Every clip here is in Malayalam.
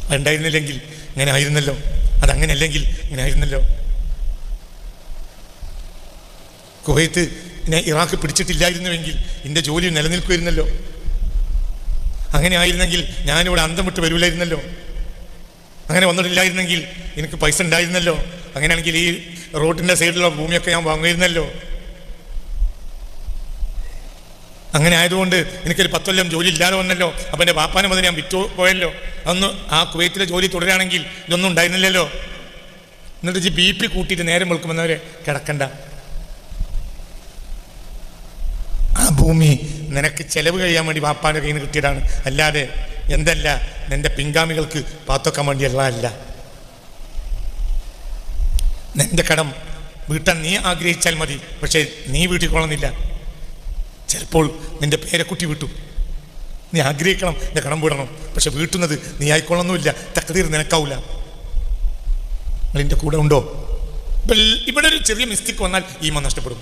അതുണ്ടായിരുന്നില്ലെങ്കിൽ ഇങ്ങനെ ആയിരുന്നല്ലോ, അതങ്ങനെയല്ലെങ്കിൽ ഇങ്ങനെ ആയിരുന്നല്ലോ. കുവൈത്ത് ഇറാഖ് പിടിച്ചിട്ടില്ലായിരുന്നുവെങ്കിൽ എൻ്റെ ജോലി നിലനിൽക്കുമായിരുന്നല്ലോ. അങ്ങനെ ആയിരുന്നെങ്കിൽ ഞാനിവിടെ അന്തം വിട്ട് വരില്ലായിരുന്നല്ലോ. അങ്ങനെ വന്നിട്ടില്ലായിരുന്നെങ്കിൽ എനിക്ക് പൈസ ഉണ്ടായിരുന്നല്ലോ. അങ്ങനെയാണെങ്കിൽ ഈ റോഡിൻ്റെ സൈഡിലുള്ള ഭൂമിയൊക്കെ ഞാൻ വാങ്ങുമായിരുന്നല്ലോ. അങ്ങനെ ആയതുകൊണ്ട് എനിക്കൊരു 10 കൊല്ലം ജോലി ഇല്ലാതെ വന്നല്ലോ. അപ്പം എൻ്റെ വാപ്പാനും അത് ഞാൻ വിറ്റു പോയല്ലോ. അന്ന് ആ കുവൈത്തിലെ ജോലി തുടരുകയാണെങ്കിൽ ഇതൊന്നും ഉണ്ടായിരുന്നില്ലല്ലോ. എന്നിട്ട് BP കൂട്ടിയിട്ട് നേരം വെളുക്കുമെന്നവരെ കിടക്കണ്ട. ആ ഭൂമി നിനക്ക് ചെലവ് കഴിയാൻ വേണ്ടി വാപ്പാൻ്റെ കയ്യിൽ നിന്ന് കിട്ടിയതാണ്, അല്ലാതെ എന്തല്ല നിന്റെ പിൻഗാമികൾക്ക് പാത്തൊക്കാൻ വേണ്ടിയുള്ളതല്ല. നിന്റെ കടം വീട്ടാൻ നീ ആഗ്രഹിച്ചാൽ മതി, പക്ഷേ നീ വീട്ടിൽ കൊള്ളുന്നില്ല. ചിലപ്പോൾ നിന്റെ പേരക്കുട്ടി വിട്ടു, നീ ആഗ്രഹിക്കണം നിന്റെ കടം വീടണം, പക്ഷെ വീട്ടുന്നത് നീ ആയിക്കൊള്ളുന്നില്ല. തഖ്ദീർ നിനക്കാവില്ല. നിന്റെ കൂടെ ഉണ്ടോ? ഇവിടെ ഒരു ചെറിയ മിസ്റ്റേക്ക് വന്നാൽ ഈമാൻ നഷ്ടപ്പെടും.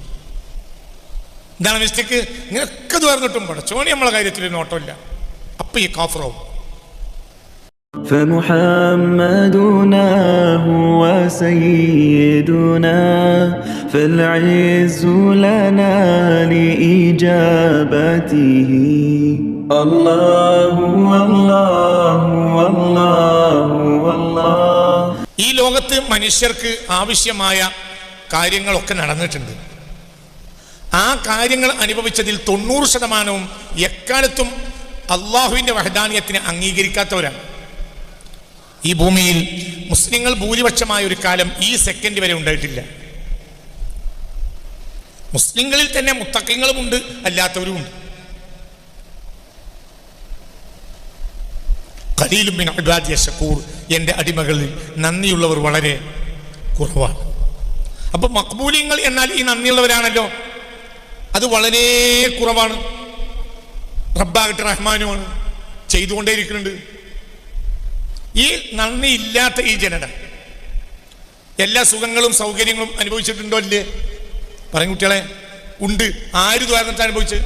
എന്താണ് മിസ്റ്റേക്ക്? ഇങ്ങനെയൊക്കെ തുറന്നിട്ടും പടച്ചോണി നമ്മളെ കാര്യത്തിൽ നോട്ടമില്ല, അപ്പൊ ഈ കാഫറാവും. فمحمدنا هو سيدنا فالعز لنا لإجابته الله الله الله الله. ഈ ലോകത്ത് മനുഷ്യർക്ക് ആവശ്യമായ കാര്യങ്ങളൊക്കെ നടന്നിട്ടുണ്ട്. ആ കാര്യങ്ങൾ അനുഭവിച്ചതിൽ 90% എക്കാലത്തും അള്ളാഹുവിൻ്റെ വഹദാനിയത്തിനെ അംഗീകരിക്കാത്തവരാണ്. ഈ ഭൂമിയിൽ മുസ്ലിങ്ങൾ ഭൂരിപക്ഷമായ ഒരു കാലം ഈ സെക്കൻഡ് വരെ ഉണ്ടായിട്ടില്ല. മുസ്ലിങ്ങളിൽ തന്നെ മുത്തഖീങ്ങളുമുണ്ട്, അല്ലാത്തവരുമുണ്ട്. ഖലീലും മിൻ ഇബാദിയ ശകൂർ, എൻ്റെ അടിമകളിൽ നന്ദിയുള്ളവർ വളരെ കുറവാണ്. അപ്പൊ മഖ്ബൂലിങ്ങൾ എന്നാൽ ഈ നന്ദിയുള്ളവരാണല്ലോ, അത് വളരെ കുറവാണ്. റബ്ബാകട്ടെ റഹ്മാനുമാണ്, ചെയ്തുകൊണ്ടേയിരിക്കുന്നുണ്ട്. ഈ നന്ദി ഇല്ലാത്ത ഈ ജനത എല്ലാ സുഖങ്ങളും സൗകര്യങ്ങളും അനുഭവിച്ചിട്ടുണ്ടോ? അല്ലേ? പറയും കുട്ടികളെ, ഉണ്ട്. ആര് ദ്വാരത്തെ അനുഭവിച്ച്?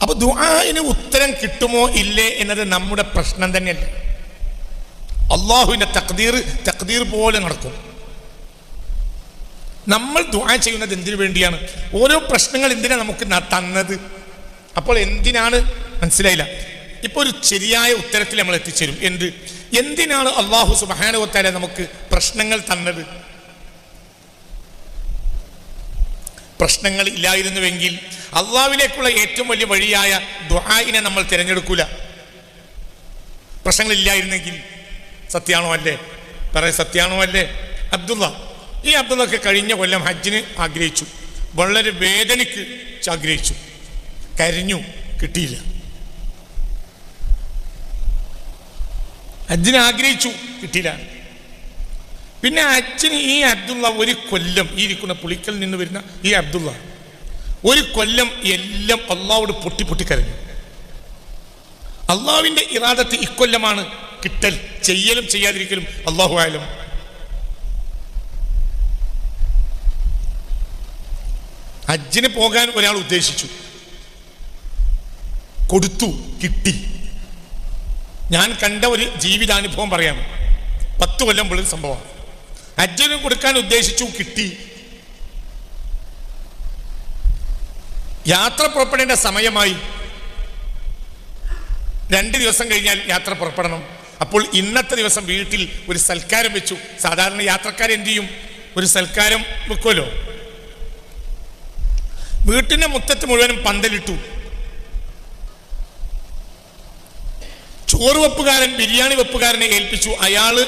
അപ്പൊ ദുആഇന് ഉത്തരം കിട്ടുമോ ഇല്ലേ എന്നത് നമ്മുടെ പ്രശ്നം തന്നെയല്ല. അള്ളാഹുവിന്റെ തഖ്ദീർ പോലെ നടക്കും. നമ്മൾ ദുആ ചെയ്യുന്നത് എന്തിനു വേണ്ടിയാണ്? ഓരോ പ്രശ്നങ്ങൾ എന്തിനാ നമുക്ക് തന്നത്? അപ്പോൾ എന്തിനാണ്? മനസ്സിലായില്ല. ഇപ്പൊ ഒരു ശരിയായ ഉത്തരത്തിൽ നമ്മൾ എത്തിച്ചേരും. എന്തിനാണ് അല്ലാഹു സുബ്ഹാനഹു വ തആല നമുക്ക് പ്രശ്നങ്ങൾ തന്നത്? പ്രശ്നങ്ങൾ ഇല്ലായിരുന്നുവെങ്കിൽ അള്ളാഹുവിലേക്കുള്ള ഏറ്റവും വലിയ വഴിയായ ദുആഇനെ നമ്മൾ തിരഞ്ഞെടുക്കൂല. പ്രശ്നങ്ങളില്ലായിരുന്നെങ്കിൽ. സത്യാണോ അല്ലേ? പറയാം, സത്യാണോ അല്ലേ? ഈ അബ്ദുള്ളക്ക് കഴിഞ്ഞ കൊല്ലം ഹജ്ജിന് ആഗ്രഹിച്ചു, വളരെ വേദനയ്ക്ക് ആഗ്രഹിച്ചു, കരഞ്ഞു, കിട്ടിയില്ല. ഹജ്ജിന് ആഗ്രഹിച്ചു, കിട്ടിയില്ല. പിന്നെ ഹജ്ജിന് ഈ അബ്ദുള്ള ഒരു കൊല്ലം, ഈ ഇരിക്കുന്ന പുളിക്കൽ നിന്ന് വരുന്ന ഈ അബ്ദുള്ള ഒരു കൊല്ലം എല്ലാം അള്ളാഹുവോട് പൊട്ടി പൊട്ടി കരഞ്ഞു. അള്ളാഹുവിന്റെ ഇറാദത്ത് ഇക്കൊല്ലമാണ് കിട്ടൽ, ചെയ്യലും ചെയ്യാതിരിക്കലും അള്ളാഹു ആയാലും. ഹജ്ജിന് പോകാൻ ഒരാൾ ഉദ്ദേശിച്ചു, കൊടുത്തു, കിട്ടി. ഞാൻ കണ്ട ഒരു ജീവിതാനുഭവം പറയാം. 10 കൊല്ലം മുമ്പ് സംഭവം. ഹജ്ജിന് കൊടുക്കാൻ ഉദ്ദേശിച്ചു, കിട്ടി. യാത്ര പുറപ്പെടേണ്ട സമയമായി. 2 ദിവസം കഴിഞ്ഞാൽ യാത്ര പുറപ്പെടണം. അപ്പോൾ ഇന്നത്തെ ദിവസം വീട്ടിൽ ഒരു സൽക്കാരം വെച്ചു. സാധാരണ യാത്രക്കാർ എന്ത് ചെയ്യും? ഒരു സൽക്കാരം വെക്കുമല്ലോ. വീട്ടിന്റെ മുറ്റത്ത് മുഴുവനും പന്തലിട്ടു. ചോറ് വെപ്പുകാരൻ ബിരിയാണി വെപ്പുകാരനെ ഏൽപ്പിച്ചു. അയാള്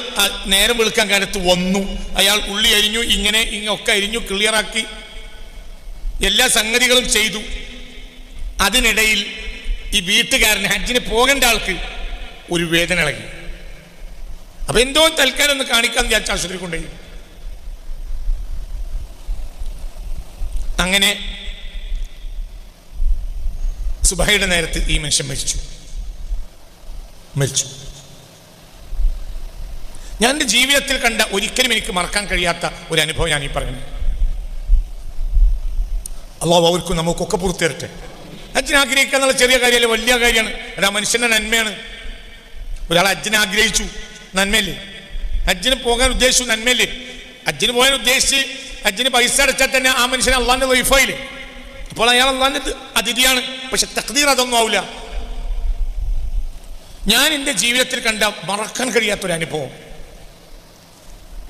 നേരം വെളുക്കാൻ കാലത്ത് വന്നു. അയാൾ ഉള്ളി അരിഞ്ഞു, ഇങ്ങനെ ഒക്കെ അരിഞ്ഞു, ക്ലിയറാക്കി എല്ലാ സംഗതികളും ചെയ്തു. അതിനിടയിൽ ഈ വീട്ടുകാരന്, ഹജ്ജിന് പോകേണ്ട ആൾക്ക് ഒരു വേദന ഇളകി. അപ്പൊ എന്തോ തൽക്കാലം ഒന്ന് കാണിക്കാന്ന് വിചാരിച്ച ആശുപത്രി കൊണ്ടുപോയി. അങ്ങനെ സുബഹയുടെ നേരത്ത് ഈ മനുഷ്യൻ മരിച്ചു. ഞാൻ എൻ്റെ ജീവിതത്തിൽ കണ്ട, ഒരിക്കലും എനിക്ക് മറക്കാൻ കഴിയാത്ത ഒരു അനുഭവം ഞാൻ ഈ പറയുന്നത്. അല്ലാഹു അവർക്കും നമുക്കൊക്കെ പുറത്തു തരട്ടെ. ഹജ്ജിനെ ആഗ്രഹിക്കുക എന്നുള്ള ചെറിയ കാര്യമല്ല, വലിയ കാര്യമാണ്. അതാ മനുഷ്യന്റെ നന്മയാണ്. ഒരാൾ ഹജ്ജിനെ ആഗ്രഹിച്ചു, നന്മയല്ലേ? ഹജ്ജിന് പോകാൻ ഉദ്ദേശിച്ചു, നന്മയല്ലേ? ഹജ്ജിന് പോകാൻ ഉദ്ദേശിച്ച് ഹജ്ജിന് പൈസ അടച്ചാൽ തന്നെ ആ മനുഷ്യൻ അള്ളാന്റെ വൈഫായില്ലേ? അപ്പോൾ അയാൾ അള്ളാന്റെ അതിഥിയാണ്. പക്ഷെ തഖ്ദീർ അതൊന്നും ആവില്ല. ഞാൻ എൻ്റെ ജീവിതത്തിൽ കണ്ട മറക്കാൻ കഴിയാത്തൊരനുഭവം,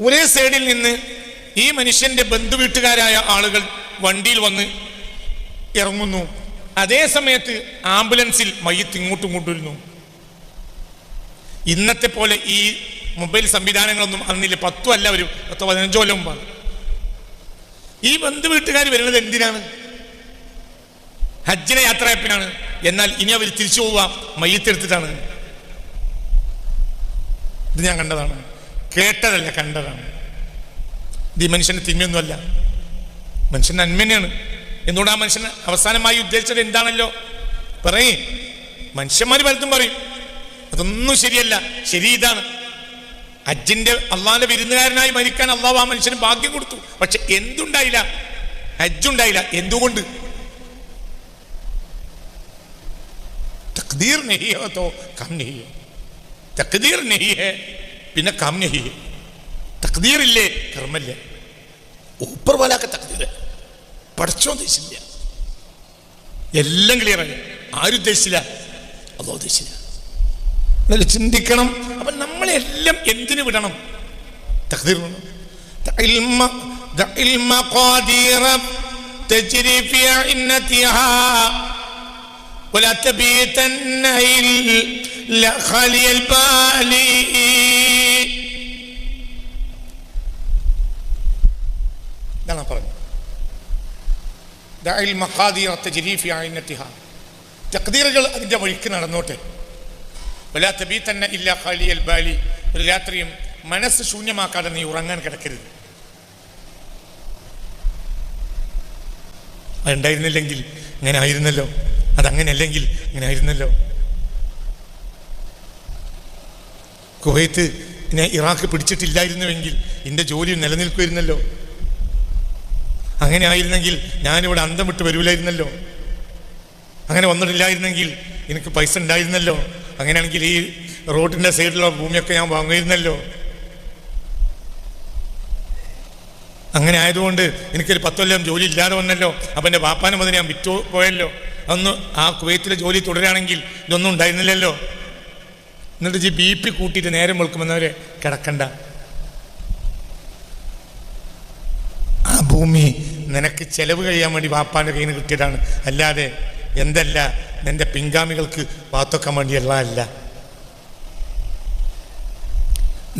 ഒരേ സൈഡിൽ നിന്ന് ഈ മനുഷ്യന്റെ ബന്ധുവീട്ടുകാരായ ആളുകൾ വണ്ടിയിൽ വന്ന് ഇറങ്ങുന്നു. അതേ സമയത്ത് ആംബുലൻസിൽ മയ്യത്ത് ഇങ്ങോട്ടും കൊണ്ടുവരുന്നു. ഇന്നത്തെ പോലെ ഈ മൊബൈൽ സംവിധാനങ്ങളൊന്നും അന്നില്ല. 10 അല്ല, ഒരു 10-15 കൊല്ലം മുമ്പാണ്. ഈ ബന്ധുവീട്ടുകാർ വരുന്നത് എന്തിനാണ്? ഹജ്ജിനെ യാത്രയപ്പിനാണ്. എന്നാൽ ഇനി അവർ തിരിച്ചു പോവുക മയ്യത്തെടുത്തിട്ടാണ്. ഇത് ഞാൻ കണ്ടതാണ്, കേട്ടതല്ല, കണ്ടതാണ്. ഇത് ഈ മനുഷ്യന്റെ തിന്മയൊന്നുമല്ല, മനുഷ്യൻ നന്മ തന്നെയാണ്. എന്തുകൊണ്ട് ആ മനുഷ്യൻ അവസാനമായി ഉദ്ദേശിച്ചത് എന്താണല്ലോ പറയേ? മനുഷ്യന്മാർ പലതും പറയും, അതൊന്നും ശരിയല്ല. ശരി ഇതാണ്, ഹജ്ജിന്റെ അള്ളാന്റെ വിരുന്നുകാരനായി മരിക്കാൻ അള്ളാഹു ആ മനുഷ്യന് ഭാഗ്യം കൊടുത്തു. പക്ഷെ എന്തുണ്ടായില്ല? ഹജ്ജുണ്ടായില്ല. എന്തുകൊണ്ട്? തഖ്ദീർ നഹീ ഹോ തോ കം നഹീ ഹോ. തഖ്ദീർ നഹീ ഹേ പിന്നെ കം നഹീ ഹേ. തഖ്ദീർ ഇല്ലേ, കർമ്മല്ലേ. ഊപ്പർ വാലാക്ക തഖ്ദീർ, പഠിച്ചോ ഉദ്ദേശിച്ചില്ല, എല്ലാം ക്ലിയറായി. ആരും ഉദ്ദേശിച്ചില്ല, അള്ളാഹു ഉദ്ദേശിച്ചില്ല. ചിന്തിക്കണം. അപ്പൊ നമ്മളെല്ലാം എന്തിനു വിടണം? തഖ്ദീർ. ولا تبيتن إلا خالي البال. ഇതാണ് പറഞ്ഞു. ദഅ المقادير تجري في عينتها. തഖ്ദീറുകൾ അതിന്റെ വഴിക്ക് നടന്നോട്ടെ. വലാ തബീതന്ന ഇല്ലാ ഖാലിയൽ ബാലി. ഒരു രാത്രിയും മനസ്സ് ശൂന്യമാക്കാതെ നീ ഉറങ്ങാൻ കിടക്കരുത്. അതുണ്ടായിരുന്നില്ലെങ്കിൽ ഇങ്ങനെ ആയിരുന്നല്ലോ, അതങ്ങനെയല്ലെങ്കിൽ ഇങ്ങനെ ആയിരുന്നല്ലോ. കുവൈത്ത് ഇറാഖ് പിടിച്ചിട്ടില്ലായിരുന്നുവെങ്കിൽ എൻ്റെ ജോലി നിലനിൽക്കുമായിരുന്നല്ലോ. അങ്ങനെ ആയിരുന്നെങ്കിൽ ഞാനിവിടെ അന്തം വിട്ട് വരൂലായിരുന്നല്ലോ. അങ്ങനെ വന്നിട്ടില്ലായിരുന്നെങ്കിൽ എനിക്ക് പൈസ ഉണ്ടായിരുന്നല്ലോ. അങ്ങനെയാണെങ്കിൽ ഈ റോഡിൻ്റെ സൈഡിലുള്ള ഭൂമിയൊക്കെ ഞാൻ വാങ്ങുമായിരുന്നല്ലോ. അങ്ങനെ ആയതുകൊണ്ട് എനിക്കൊരു 10 കൊല്ലം ജോലി ഇല്ലാതെ വന്നല്ലോ. അപ്പം എൻ്റെ വാപ്പാനും അതിന് ഞാൻ വിറ്റു പോയല്ലോ. അന്ന് ആ കുവൈത്തിലെ ജോലി തുടരുകയാണെങ്കിൽ ഇതൊന്നും ഉണ്ടായിരുന്നില്ലല്ലോ. എന്നിട്ട് ഈ BP കൂട്ടിയിട്ട് നേരം വെളുക്കുമെന്നവരെ കിടക്കണ്ട. ആ ഭൂമി നിനക്ക് ചെലവ് കഴിയാൻ വേണ്ടി വാപ്പാൻ്റെ കയ്യിൽ നിന്ന് കിട്ടിയതാണ്. അല്ലാതെ എന്തല്ല നിന്റെ പിൻഗാമികൾക്ക് വാത്തൊക്കാൻ വേണ്ടിയല്ല. അല്ല,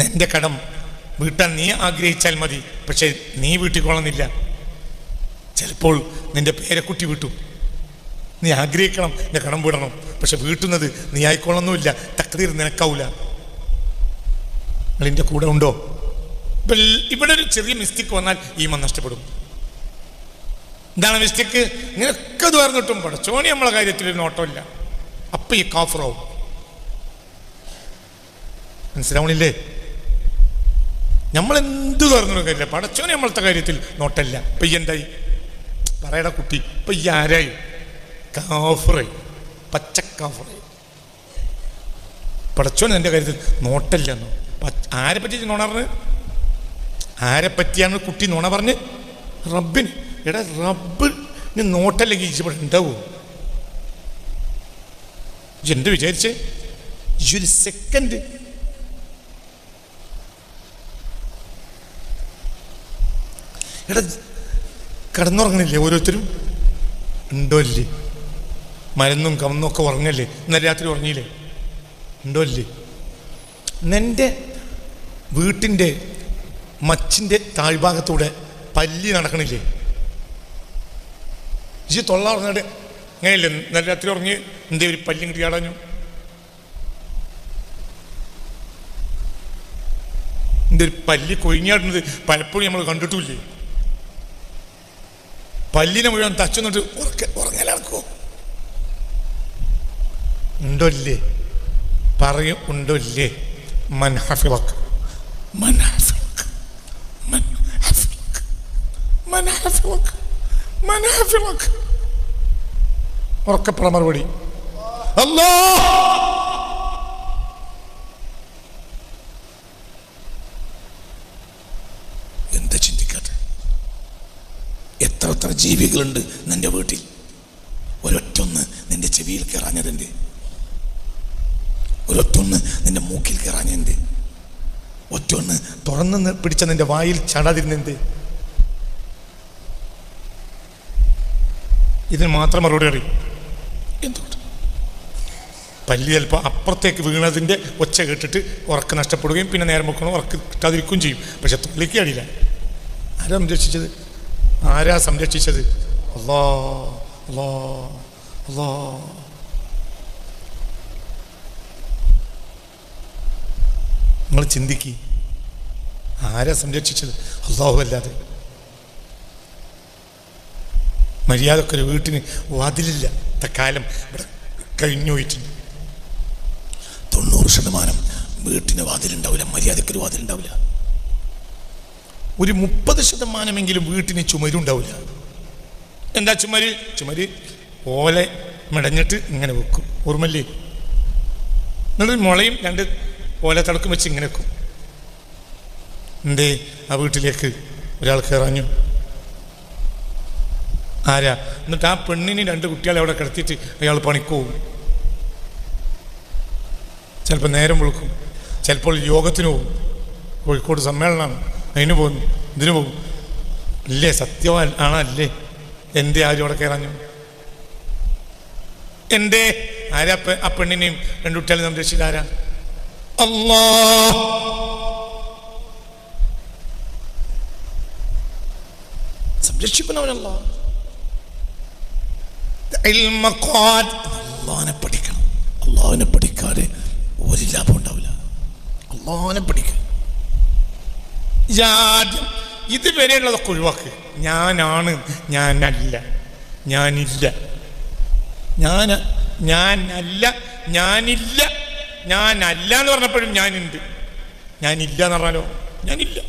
നിന്റെ കടം വീട്ടാൻ നീ ആഗ്രഹിച്ചാൽ മതി. പക്ഷെ നീ വീട്ടിക്കൊള്ളുന്നില്ല. ചിലപ്പോൾ നിന്റെ പേരക്കുട്ടി വീട്ടു. നീ ആഗ്രഹിക്കണം നിന്റെ കടം വീടണം. പക്ഷെ വീട്ടുന്നത് നീ ആയിക്കൊള്ളുന്നുമില്ല. തഖ്ദീർ നിനക്കാവൂല. നിങ്ങളെൻ്റെ കൂടെ ഉണ്ടോ? ഇവിടെ ഒരു ചെറിയ മിസ്റ്റേക്ക് വന്നാൽ ഈമാൻ നഷ്ടപ്പെടും. എന്താണ് മിസ്റ്റേക്ക്? ഇങ്ങനെയൊക്കെ തുറന്നിട്ടും പടച്ചോണി നമ്മളെ കാര്യത്തിൽ ഒരു നോട്ടമില്ല. അപ്പം ഈ കാഫറാവും. മനസ്സിലാവണില്ലേ? നമ്മളെന്ത് തുറന്നിട്ടും കാര്യമില്ല. പടച്ചോണി നമ്മളത്തെ കാര്യത്തിൽ നോട്ടല്ല. ഇപ്പം ഈ എന്തായി പറയട കുട്ടി? ഇപ്പം ഈ ആരായി? കാഫറായി, പച്ചക്കാഫറായി. പടച്ചോണി എൻ്റെ കാര്യത്തിൽ നോട്ടല്ലെന്നോ? ആരെ പറ്റി നോണ പറഞ്ഞ്? ആരെ പറ്റിയാണ് കുട്ടി നോണ പറഞ്ഞ്? റബ്ബിന്. എടാ റബ്ബിന് നോട്ടല്ലെങ്കിൽ ഇവിടെ ഉണ്ടാവോ? എന്ത് വിചാരിച്ചേ? ഈ ഒരു സെക്കൻഡ് എടാ കിടന്നുറങ്ങണില്ലേ ഓരോരുത്തരും? ഉണ്ടോ ഇല്ലേ? മരുന്നും കമന്നും ഒക്കെ ഉറങ്ങല്ലേ? ഇന്നലെ രാത്രി ഉറങ്ങിയില്ലേ? ഉണ്ടോ ഇല്ലേ? നിൻ്റെ വീട്ടിൻ്റെ മച്ചിൻ്റെ താഴ്ഭാഗത്തൂടെ പല്ലി നടക്കണില്ലേ? ഈ തൊള്ള ഉറങ്ങിട്ട് അങ്ങനെയല്ലേ? ഇന്നലെ രാത്രി ഉറങ്ങി എന്തേ ഒരു പല്ലി കിട്ടി അടഞ്ഞു? എൻ്റെ ഒരു പല്ലി കൊഴിഞ്ഞാടുന്നത് പലപ്പോഴും നമ്മൾ കണ്ടിട്ടില്ലേ? പല്ലിനെ മുഴുവൻ തച്ചെന്നിട്ട് ഉറങ്ങലാക്കോ? ഉണ്ടോ ഇല്ലേ? പറയും ഉണ്ടോ ഇല്ലേ? മൻഹഫിളക്ക് മൻഹഫിളക്ക് മൻഹഫിളക്ക് മൻഹഫിളക്ക് മൻഹഫിളക്ക്. ഉറക്കപ്പുറ മറുപടി അല്ലാ. എന്താ ചിന്തിക്കാത്ത? എത്ര ജീവികളുണ്ട് നിന്റെ വീട്ടിൽ, ഒരൊറ്റൊന്ന് നിന്റെ ചെവിയിൽ കയറാഞ്ഞതെന്ത്? ഒരൊറ്റൊന്ന് നിന്റെ മൂക്കിൽ കയറാഞ്ഞെന്ത്? ഒറ്റൊന്ന് തുറന്ന് പിടിച്ച നിന്റെ വായിൽ ചാടാതിരുന്നെന്ത്? ഇതിന് മാത്രം മറുപടി അറിയും. എന്തുകൊണ്ട്? പല്ലി ചിലപ്പോൾ അപ്പുറത്തേക്ക് വീണതിൻ്റെ ഒച്ച കേട്ടിട്ട് ഉറക്ക് നഷ്ടപ്പെടുകയും പിന്നെ നേരം വെക്കണം ഉറക്ക് കിട്ടാതിരിക്കുകയും ചെയ്യും. പക്ഷെ തൊള്ളിക്ക് അടിയില്ല. ആരാ സംരക്ഷിച്ചത്? ആരാ സംരക്ഷിച്ചത്? അല്ലാ അല്ലാ അല്ലാ. നിങ്ങൾ ചിന്തിക്ക്, ആരാ സംരക്ഷിച്ചത്? അല്ലാഹു അല്ലാതെ. മര്യാദക്കൊരു വീട്ടിന് വാതിലില്ല കാലം ഇവിടെ കഴിഞ്ഞു പോയിട്ടുണ്ട്. 90% വീട്ടിന് വാതിലുണ്ടാവില്ല, മര്യാദക്കൊരു വാതിലുണ്ടാവില്ല. ഒരു 30% വീട്ടിന് ചുമരുണ്ടാവില്ല. എന്താ ചുമര് ഓല മെടഞ്ഞിട്ട് ഇങ്ങനെ വെക്കും, ഓർമ്മല്ലേ? എന്നിട്ട് മുളയും 2 ഓല തടക്കും വെച്ച് ഇങ്ങനെ വെക്കും. എന്തേ ആ വീട്ടിലേക്ക് ഒരാൾ കയറാഞ്ഞു? ആരാ? എന്നിട്ട് ആ പെണ്ണിന് 2 കുട്ടികളെ അവിടെ കിടത്തിയിട്ട് അയാൾ പണിക്കോവും. ചിലപ്പോൾ നേരം വിളിക്കും, ചിലപ്പോൾ യോഗത്തിന് പോകും. കോഴിക്കോട് സമ്മേളനമാണ്, അതിന് പോകുന്നു. ഇതിന് പോകും. ഇല്ലേ? സത്യം ആണല്ലേ? എന്തേ ആരും അവിടെ കയറാഞ്ഞു? എന്തേ? ആരാ ആ പെണ്ണിനെയും 2 കുട്ടികളെയും സംരക്ഷിച്ചത്? ആരാ? അല്ലാ. സംരക്ഷിക്കുന്നവനല്ല. അള്ളാഹനെ പഠിക്കണം. അള്ളാഹനെ പഠിക്കാതെ ഒരു ലാഭം ഉണ്ടാവില്ല. അള്ളാഹനെ പഠിക്കുക. ആദ്യം ഇതുവരെയുള്ളതൊക്കെ ഒഴിവാക്ക്. ഞാനാണ്, ഞാനല്ല, ഞാനില്ല, ഞാനല്ല, ഞാനില്ല, ഞാനല്ല എന്ന് പറഞ്ഞപ്പോഴും ഞാനുണ്ട്. ഞാനില്ല എന്ന് പറഞ്ഞാലോ ഞാനില്ലല്ലോ.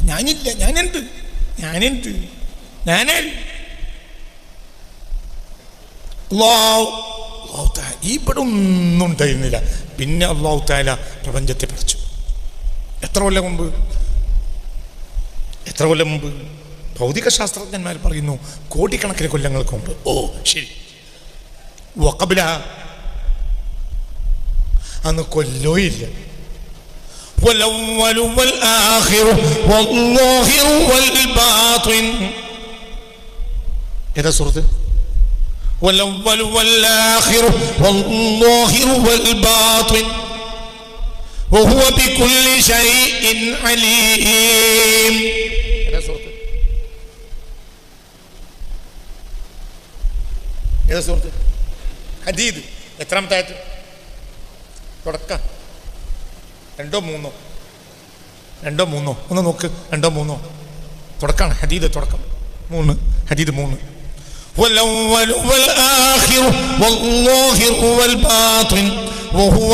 ഞാനില്ല, ഞാനെന്ത്? ഞാനാര്? ഇവിടെ ഒന്നും ഉണ്ടായിരുന്നില്ല. പിന്നെ അല്ലാഹു തആല പ്രപഞ്ചത്തെ പഠിച്ചു. എത്ര കൊല്ലം മുമ്പ്? ഭൗതിക ശാസ്ത്രജ്ഞന്മാർ പറയുന്നു കോടിക്കണക്കിന് കൊല്ലങ്ങൾക്ക് മുമ്പ്. ഓ ശരി. വഖബ്ല, അന്ന് കൊല്ലോയില്ല. والأول والآخر والظاهر والباطن. إذا صرت والأول والآخر والظاهر والباطن وهو بكل شيء عليم. إذا صرت حديد. എത്രാമത്തെ ആയത്ത്? തുടക്കം 2 3 ഒന്ന് നോക്ക്. 2 3 തുടക്കാണ്. ഹദീദ് തുടക്കം 3. ഹദീദ് 3. والأول والآخر والظاهر والباطن وهو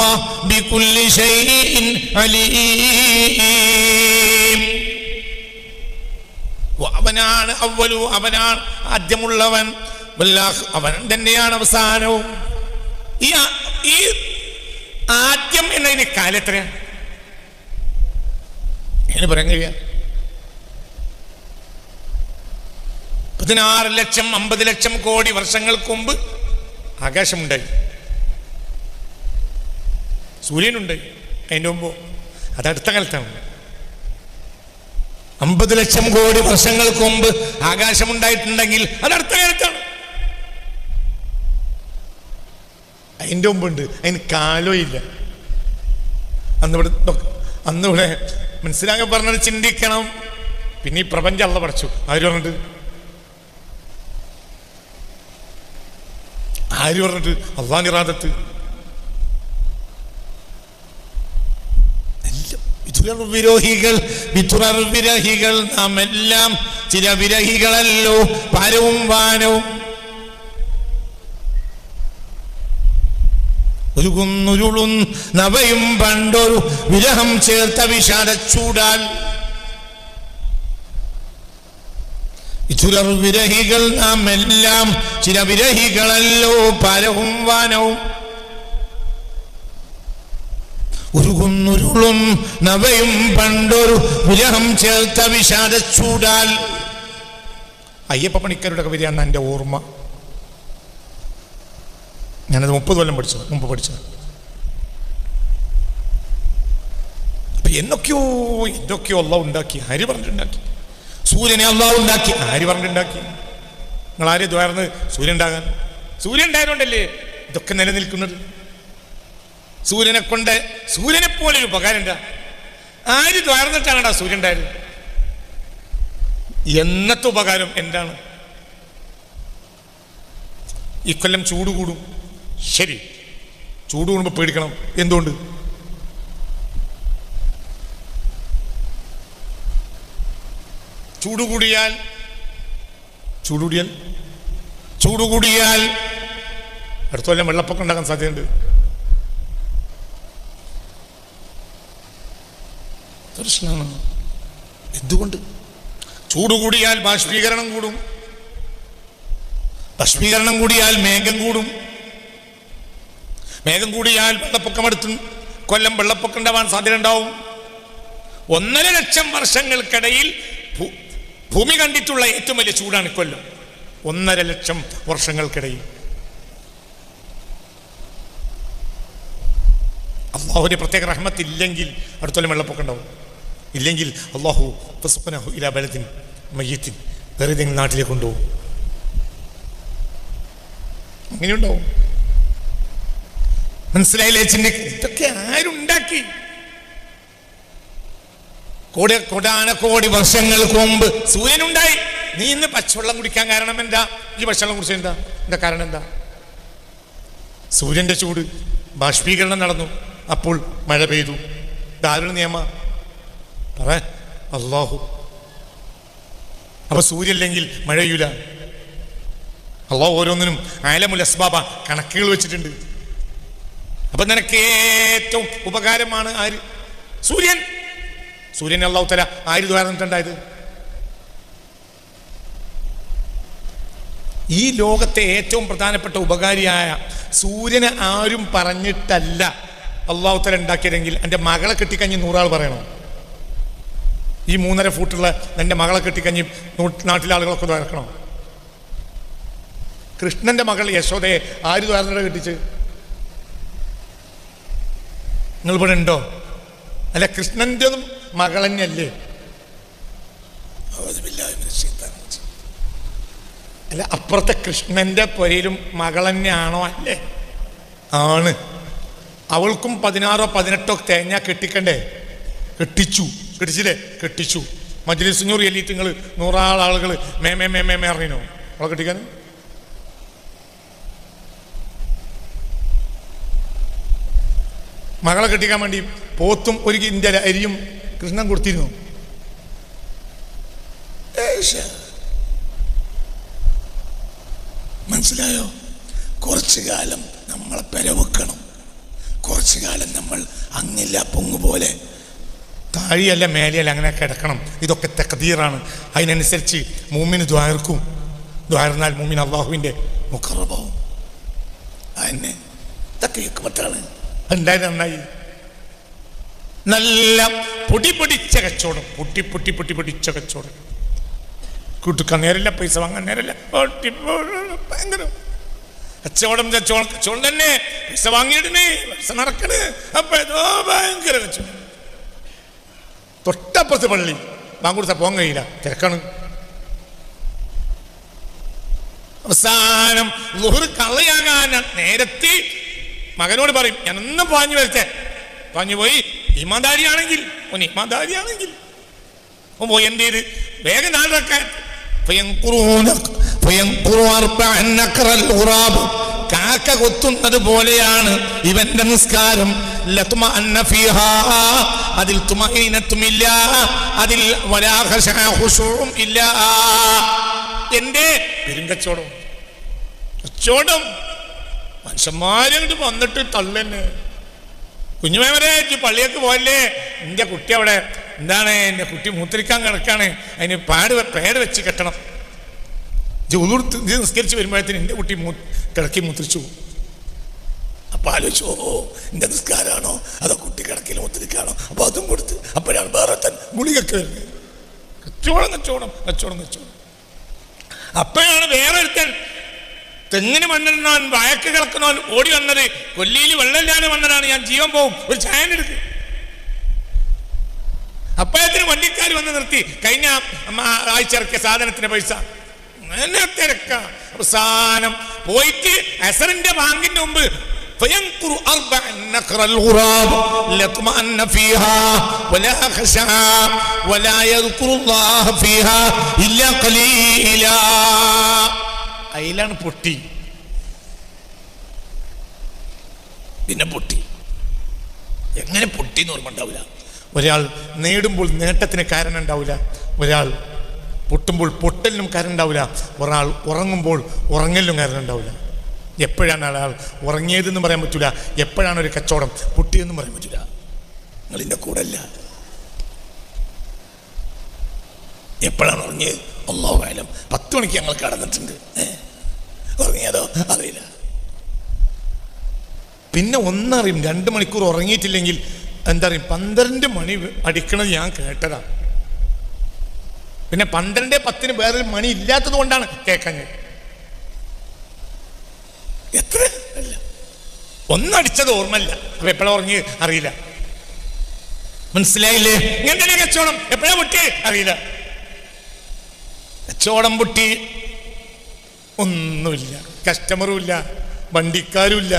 بكل شيء عليم. അവനാണ് അവലു, അവനാണ് ആദ്യമുള്ളവൻ, അവൻ തന്നെയാണ് അവസാനവും. ഈ ആദ്യം എന്നതിന് കാലത്രയാണ് എങ്ങനെ പറയാൻ കഴിയാ? 16 ലക്ഷം 50 ലക്ഷം കോടി വർഷങ്ങൾക്ക് മുമ്പ് ആകാശമുണ്ടായി, സൂര്യനുണ്ടായി. അതിൻ്റെ മുമ്പോ? അതടുത്ത കാലത്താണ്. 50 ലക്ഷം കോടി വർഷങ്ങൾക്ക് മുമ്പ് ആകാശമുണ്ടായിട്ടുണ്ടെങ്കിൽ അതടുത്ത കാലത്താണ്. അതിൻ്റെ മുമ്പുണ്ട്, അതിന് കാലോ ഇല്ല. അന്നിവിടെ മനസ്സിലാക്കാൻ പറഞ്ഞത് ചിന്തിക്കണം. പിന്നെ ഈ പ്രപഞ്ചം അള്ള പഠിച്ചു. ആര് പറഞ്ഞിട്ട്? അള്ളാഹ് ഇറാദത്ത്. വിരഹികൾ നാം എല്ലാം ചില വിരഹികളല്ലോ, പരവും വാനവും. ഉരുകുന്നുരുളും നവയും പണ്ടൊരു വിരഹം ചേർത്ത വിഷാദച്ചൂടാൽ ഇച്ചുരർ വിരഹികൾ നാം എല്ലാം ചില വിരഹികളല്ലോ പരവും വാനവും ഉരുകുന്നുരുളും നവയും പണ്ടൊരു വിരഹം ചേർത്ത വിഷാദച്ചൂടാൽ. അയ്യപ്പ പണിക്കരുടെ കവിതയാണ് എൻ്റെ ഓർമ്മ. ഞാനത് 30 കൊല്ലം മുമ്പ് പഠിച്ചത്. അപ്പൊ എന്തൊക്കെയോ അള്ളാഹു ഉണ്ടാക്കി. ആര് പറഞ്ഞിട്ടുണ്ടാക്കി? സൂര്യനെ അള്ളാഹു ഉണ്ടാക്കി. ആര് പറഞ്ഞിട്ടുണ്ടാക്കി? നിങ്ങൾ ആര് ദ്വാരന്ന് സൂര്യൻ ഉണ്ടാകാൻ? സൂര്യൻ ഉണ്ടായതുകൊണ്ടല്ലേ ഇതൊക്കെ നിലനിൽക്കുന്നത്. സൂര്യനെ പോലെ ഒരു ഉപകാരം എന്താ? ആര് ദ്വാരന്നിട്ടാണ് സൂര്യൻ ഉണ്ടായത്? എന്നത്തെ ഉപകാരം എന്താണ്? ഇക്കൊല്ലം ചൂട് കൂടും. ശരി, ചൂട് കൂടുമ്പോൾ പേടിക്കണം. എന്തുകൊണ്ട്? ചൂട് കൂടിയാൽ അടുത്ത കൊല്ലം വെള്ളപ്പൊക്കം ഉണ്ടാക്കാൻ സാധ്യതയുണ്ട്. പ്രശ്നമാണ്. എന്തുകൊണ്ട്? ചൂട് കൂടിയാൽ ബാഷ്പീകരണം കൂടും. ബാഷ്പീകരണം കൂടിയാൽ മേഘം കൂടും. മേഘം കൂടിയാൽ വെള്ളപ്പൊക്കം അടുത്ത് കൊല്ലം വെള്ളപ്പൊക്കം ഉണ്ടാവാൻ സാധ്യത ഉണ്ടാവും. 1.5 ലക്ഷം വർഷങ്ങൾക്കിടയിൽ ഭൂമി കണ്ടിട്ടുള്ള ഏറ്റവും വലിയ ചൂടാണ് ഇക്കൊല്ലം. 1.5 ലക്ഷം വർഷങ്ങൾക്കിടയിൽ. അള്ളാഹുവിന്റെ പ്രത്യേക റഹ്മത്ത് ഇല്ലെങ്കിൽ അടുത്ത കൊല്ലം വെള്ളപ്പൊക്കം ഉണ്ടാവും. ഇല്ലെങ്കിൽ അള്ളാഹു ഇലാ ബലദിൻ മയ്യിത്തിൻ വെറുതെ നാട്ടിലേക്ക് കൊണ്ടുപോകും. അങ്ങനെയുണ്ടാവും. മനസ്സിലായില്ലേ? ഇതൊക്കെ ആരുണ്ടാക്കി? കോടാനക്കോടി വർഷങ്ങൾക്ക് മുമ്പ് സൂര്യനുണ്ടായി. നീ ഇന്ന് പച്ചവെള്ളം കുടിക്കാൻ കാരണം എന്താ? ഈ പച്ചവെള്ളം കുടിച്ച എന്താ കാരണം? എന്താ? സൂര്യന്റെ ചൂട്, ബാഷ്പീകരണം നടന്നു, അപ്പോൾ മഴ പെയ്തു. ഇതാരുടെ നിയമ? പറ അല്ലാഹു. അപ്പൊ സൂര്യല്ലെങ്കിൽ മഴ പെയ്യൂല. അള്ളാഹു ഓരോന്നിനും ആലമുൽ അസ്ബാബ കണക്കുകൾ വെച്ചിട്ടുണ്ട്. അപ്പൊ നിനക്ക് ഏറ്റവും ഉപകാരമാണ് ആര്? സൂര്യൻ. സൂര്യൻ അള്ളാഹു തആല ആര് ദ്വാരന്നിട്ടുണ്ടായത്? ഈ ലോകത്തെ ഏറ്റവും പ്രധാനപ്പെട്ട ഉപകാരിയായ സൂര്യനെ ആരും പറഞ്ഞിട്ടല്ല അള്ളാഹു തആല ഉണ്ടാക്കിയതെങ്കിൽ എൻ്റെ മകളെ കെട്ടിക്കഞ്ഞ് 100 ആൾ പറയണം. ഈ 3.5 ഫൂട്ടുള്ള എൻ്റെ മകളെ കെട്ടിക്കഞ്ഞ് നാട്ടിലെ ആളുകളൊക്കെ ദ്വാരക്കണം. കൃഷ്ണന്റെ മകൾ യശോദയെ ആര് ദ്വാരന്നിട്ട് കെട്ടിച്ച്? നിങ്ങൾ ഇവിടെ ഉണ്ടോ? അല്ല, കൃഷ്ണന്റെ ഒന്നും മകൾ തന്നെയല്ലേ? അല്ല, അപ്പുറത്തെ കൃഷ്ണന്റെ പുരയിലും മകൾ തന്നെയാണോ? അല്ലേ? ആണ്. അവൾക്കും 16 18 തേങ്ങ കെട്ടിക്കണ്ടേ? കെട്ടിച്ചില്ലേ? കെട്ടിച്ചു. മജ്ലിസ് നൂർ എല്ലീറ്റ് നിങ്ങൾ 100 ആളുകൾ മേ അറിയണോ അവളെ കെട്ടിക്കാൻ? മകളെ കെട്ടിക്കാൻ വേണ്ടി പോത്തും ഒരു കിൻഡൽ അരിയും കൃഷ്ണൻ കൊടുത്തിരുന്നു. മനസ്സിലായോ? കുറച്ചു കാലം നമ്മളെ പെരവെക്കണം. കുറച്ചു കാലം നമ്മൾ അങ്ങില്ല പൊങ്ങുപോലെ താഴിയല്ല മേലെയല്ല അങ്ങനെ കിടക്കണം. ഇതൊക്കെ തഖ്ദീറാണ്. അതിനനുസരിച്ച് മൂമിന് ദ്വാർക്കും. ദ്വാർന്നാൽ മൂമിൻ അള്ളാഹുവിൻ്റെ മുഖറബാവും. അതിനെ ഇതൊക്കെ ഹിക്മത്താണ്. ഉണ്ടായത് നന്നായി. നല്ല പൊടി പൊടിച്ച കച്ചവടം. പൊട്ടിച്ച കച്ചവടം. കൂട്ടുക്കാൻ നേരല്ല, പൈസ വാങ്ങാൻ നേരല്ല. ഭയങ്കര കച്ചവടം തന്നെ. പൈസ വാങ്ങിയിടണേ, പൈസ നടക്കണേ. അപ്പൊ ഏതോ ഭയങ്കര കച്ചവടം. തൊട്ടപ്പുറത്ത് പള്ളി വാങ്ങുകൊടുത്താൽ പോകാൻ കഴിയില്ല, തിരക്കാണ്. അവസാനം ളുഹർ കളയാകാൻ നേരത്തെ മകനോട് പറയും, ഞാനൊന്നും പാഞ്ഞു വരട്ടെ. പാഞ്ഞു പോയി. ഇമാദാരിയാണെങ്കിൽ പോയി എന്ത് ചെയ്ത് വേഗം നാളെക്കാൻ കാക്ക കൊത്തുന്നത് പോലെയാണ് ഇവന്റെ നിസ്കാരം. അതിൽ തുമഈനത്തുമില്ല, അതിൽ വലാ ഖുശൂഉം ഇല്ല. എന്റെ പെരുങ്കച്ചവടം മനുഷ്യന്മാരങ്ങോട്ട് വന്നിട്ട് തള്ളന്നെ. കുഞ്ഞുമേവരെ പള്ളിയൊക്കെ പോയല്ലേ, എൻ്റെ കുട്ടി അവിടെ എന്താണ്, എൻ്റെ കുട്ടി മൂത്രിക്കാൻ കിടക്കാണ്, അതിന് പേട് വെച്ച് കെട്ടണം. നിസ്കരിച്ച് വരുമ്പോഴത്തേന് എൻ്റെ കുട്ടി കിടക്കി മൂത്രിച്ചു. അപ്പൊ ആലോചിച്ചു, എൻ്റെ നിസ്കാരാണോ അതോ കുട്ടി കിടക്കിൽ മൂത്രിക്കാണോ? അപ്പൊ അതും കൊടുത്ത് അപ്പോഴാണ് വേറെ ഗുളികയൊക്കെ വരുന്നത്. കച്ചവടം. അപ്പോഴാണ് വേറെ ഒരുത്തൻ തെങ്ങിന് മണ്ണിടാൻ വയക്ക് കിടക്കുന്നവൻ ഓടി വന്നത്. കൊല്ലിയിൽ വെള്ളമില്ലാതെ വന്നതാണ്, ഞാൻ ജീവൻ പോവും, ഒരു ചായ എടുക്ക്. അപ്പോഴത്തിന് വണ്ടിക്കാർ വന്ന് നിർത്തി, കഴിഞ്ഞ ആഴ്ച ഇറക്കിയ സാധനത്തിന്റെ പൈസ തിരക്ക. അവസാനം പോയിട്ട് അസറിന്റെ ബാങ്കിന്റെ മുമ്പ് فينقر 4 نقر الغراب لطمأن فيها ولا خشع ولا يذكر الله فيها إلا قليلا. അയിലാണ് പൊട്ടി. പിന്നെ പൊട്ടി. എങ്ങനെ പൊട്ടി എന്ന് ഓർമ്മ ഉണ്ടാവില്ല. ഒരാൾ നേടുമ്പോൾ നേട്ടത്തിന് കാരണം ഉണ്ടാവില്ല, ഒരാൾ പൊട്ടുമ്പോൾ പൊട്ടലിനും കാരണം ഉണ്ടാവില്ല, ഒരാൾ ഉറങ്ങുമ്പോൾ ഉറങ്ങലിനും കാരണം ഉണ്ടാവില്ല. എപ്പോഴാണ് ആൾ ഉറങ്ങിയതെന്ന് പറയാൻ പറ്റില്ല, എപ്പോഴാണ് ഒരു കച്ചവടം പൊട്ടിയെന്നും പറയാൻ പറ്റില്ല. നിങ്ങളിൻ്റെ കൂടെ അല്ല, എപ്പോഴാണ് ഉറങ്ങിയത് അല്ലാഹു അഅലം. 10 മണിക്ക് ഞങ്ങൾ കടന്നിട്ടുണ്ട്, ഉറങ്ങിയതോ അറിയില്ല. പിന്നെ ഒന്നറിയും, 2 മണിക്കൂർ ഉറങ്ങിയിട്ടില്ലെങ്കിൽ എന്താ പറയും, 12 മണി അടിക്കണത് ഞാൻ കേട്ടതാ. പിന്നെ 12:10 വേറൊരു മണി ഇല്ലാത്തത് കൊണ്ടാണ് കേൾക്കാൻ. എത്ര അല്ല, ഒന്നടിച്ചത് ഓർമ്മയില്ല, അപ്പൊ എപ്പോഴാ ഉറങ്ങി അറിയില്ല. മനസ്സിലായില്ലേ? ഇങ്ങനെ കച്ചവടം എപ്പോഴാ പൊട്ടി അറിയില്ല. കച്ചവടം പൊട്ടി, ഒന്നുമില്ല, കസ്റ്റമറും ഇല്ല, വണ്ടിക്കാരും ഇല്ല,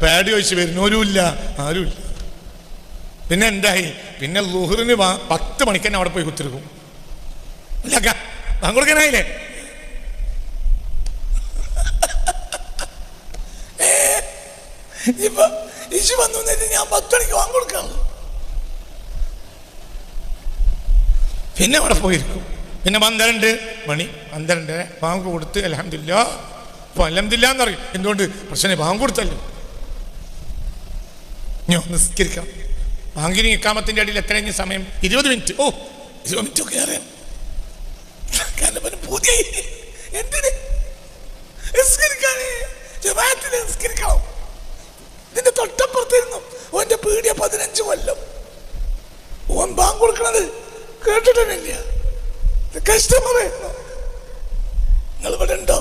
പാഡ് ചോദിച്ച് വരുന്നവരും ഇല്ല, ആരുമില്ല. പിന്നെ എന്തായി? പിന്നെ ളുഹറിന് 10 മണിക്ക് തന്നെ അവിടെ പോയി കുത്തിരിക്കും. ഇല്ല, കൊടുക്കാനായില്ലേ? ഇപ്പൊ ഇശു വന്നു ഞാൻ 10 മണിക്ക് വാങ്ങിക്കൊടുക്കാണ്. പിന്നെ അവിടെ പോയിരിക്കും. പിന്നെ 12 മണി 12 ബാങ്ക് കൊടുത്ത് അൽഹംദുലില്ലാഹ്. അപ്പൊ അൽഹംദുലില്ലാഹ് എന്ന് പറയും. എന്തുകൊണ്ട്? പ്രശ്നം ബാങ്ക് കൊടുത്തല്ലോ, ഞാൻ നിസ്കരിക്കാം. ബാങ്കിന് ഇഖാമത്തിന്റെ അടിയിൽ എത്ര കഴിഞ്ഞ സമയം? 20 മിനിറ്റ്. 20 മിനിറ്റ് ഒക്കെ അറിയാം. കാരണം പുതിയ എന്തിന് നിസ്കരിക്കാനേ, ജമാഅത്തിന് നിസ്കരിക്കണം. ഇതിന്റെ തൊട്ടപ്പുറത്തിരുന്നു ഓന്റെ പീടിയ 15 കൊല്ലം ഓൻ ബാങ്ക് കൊടുക്കണത് കേട്ടിട്ടില്ല. കസ്റ്റമർ നിങ്ങൾ ഇവിടെ ഉണ്ടോ?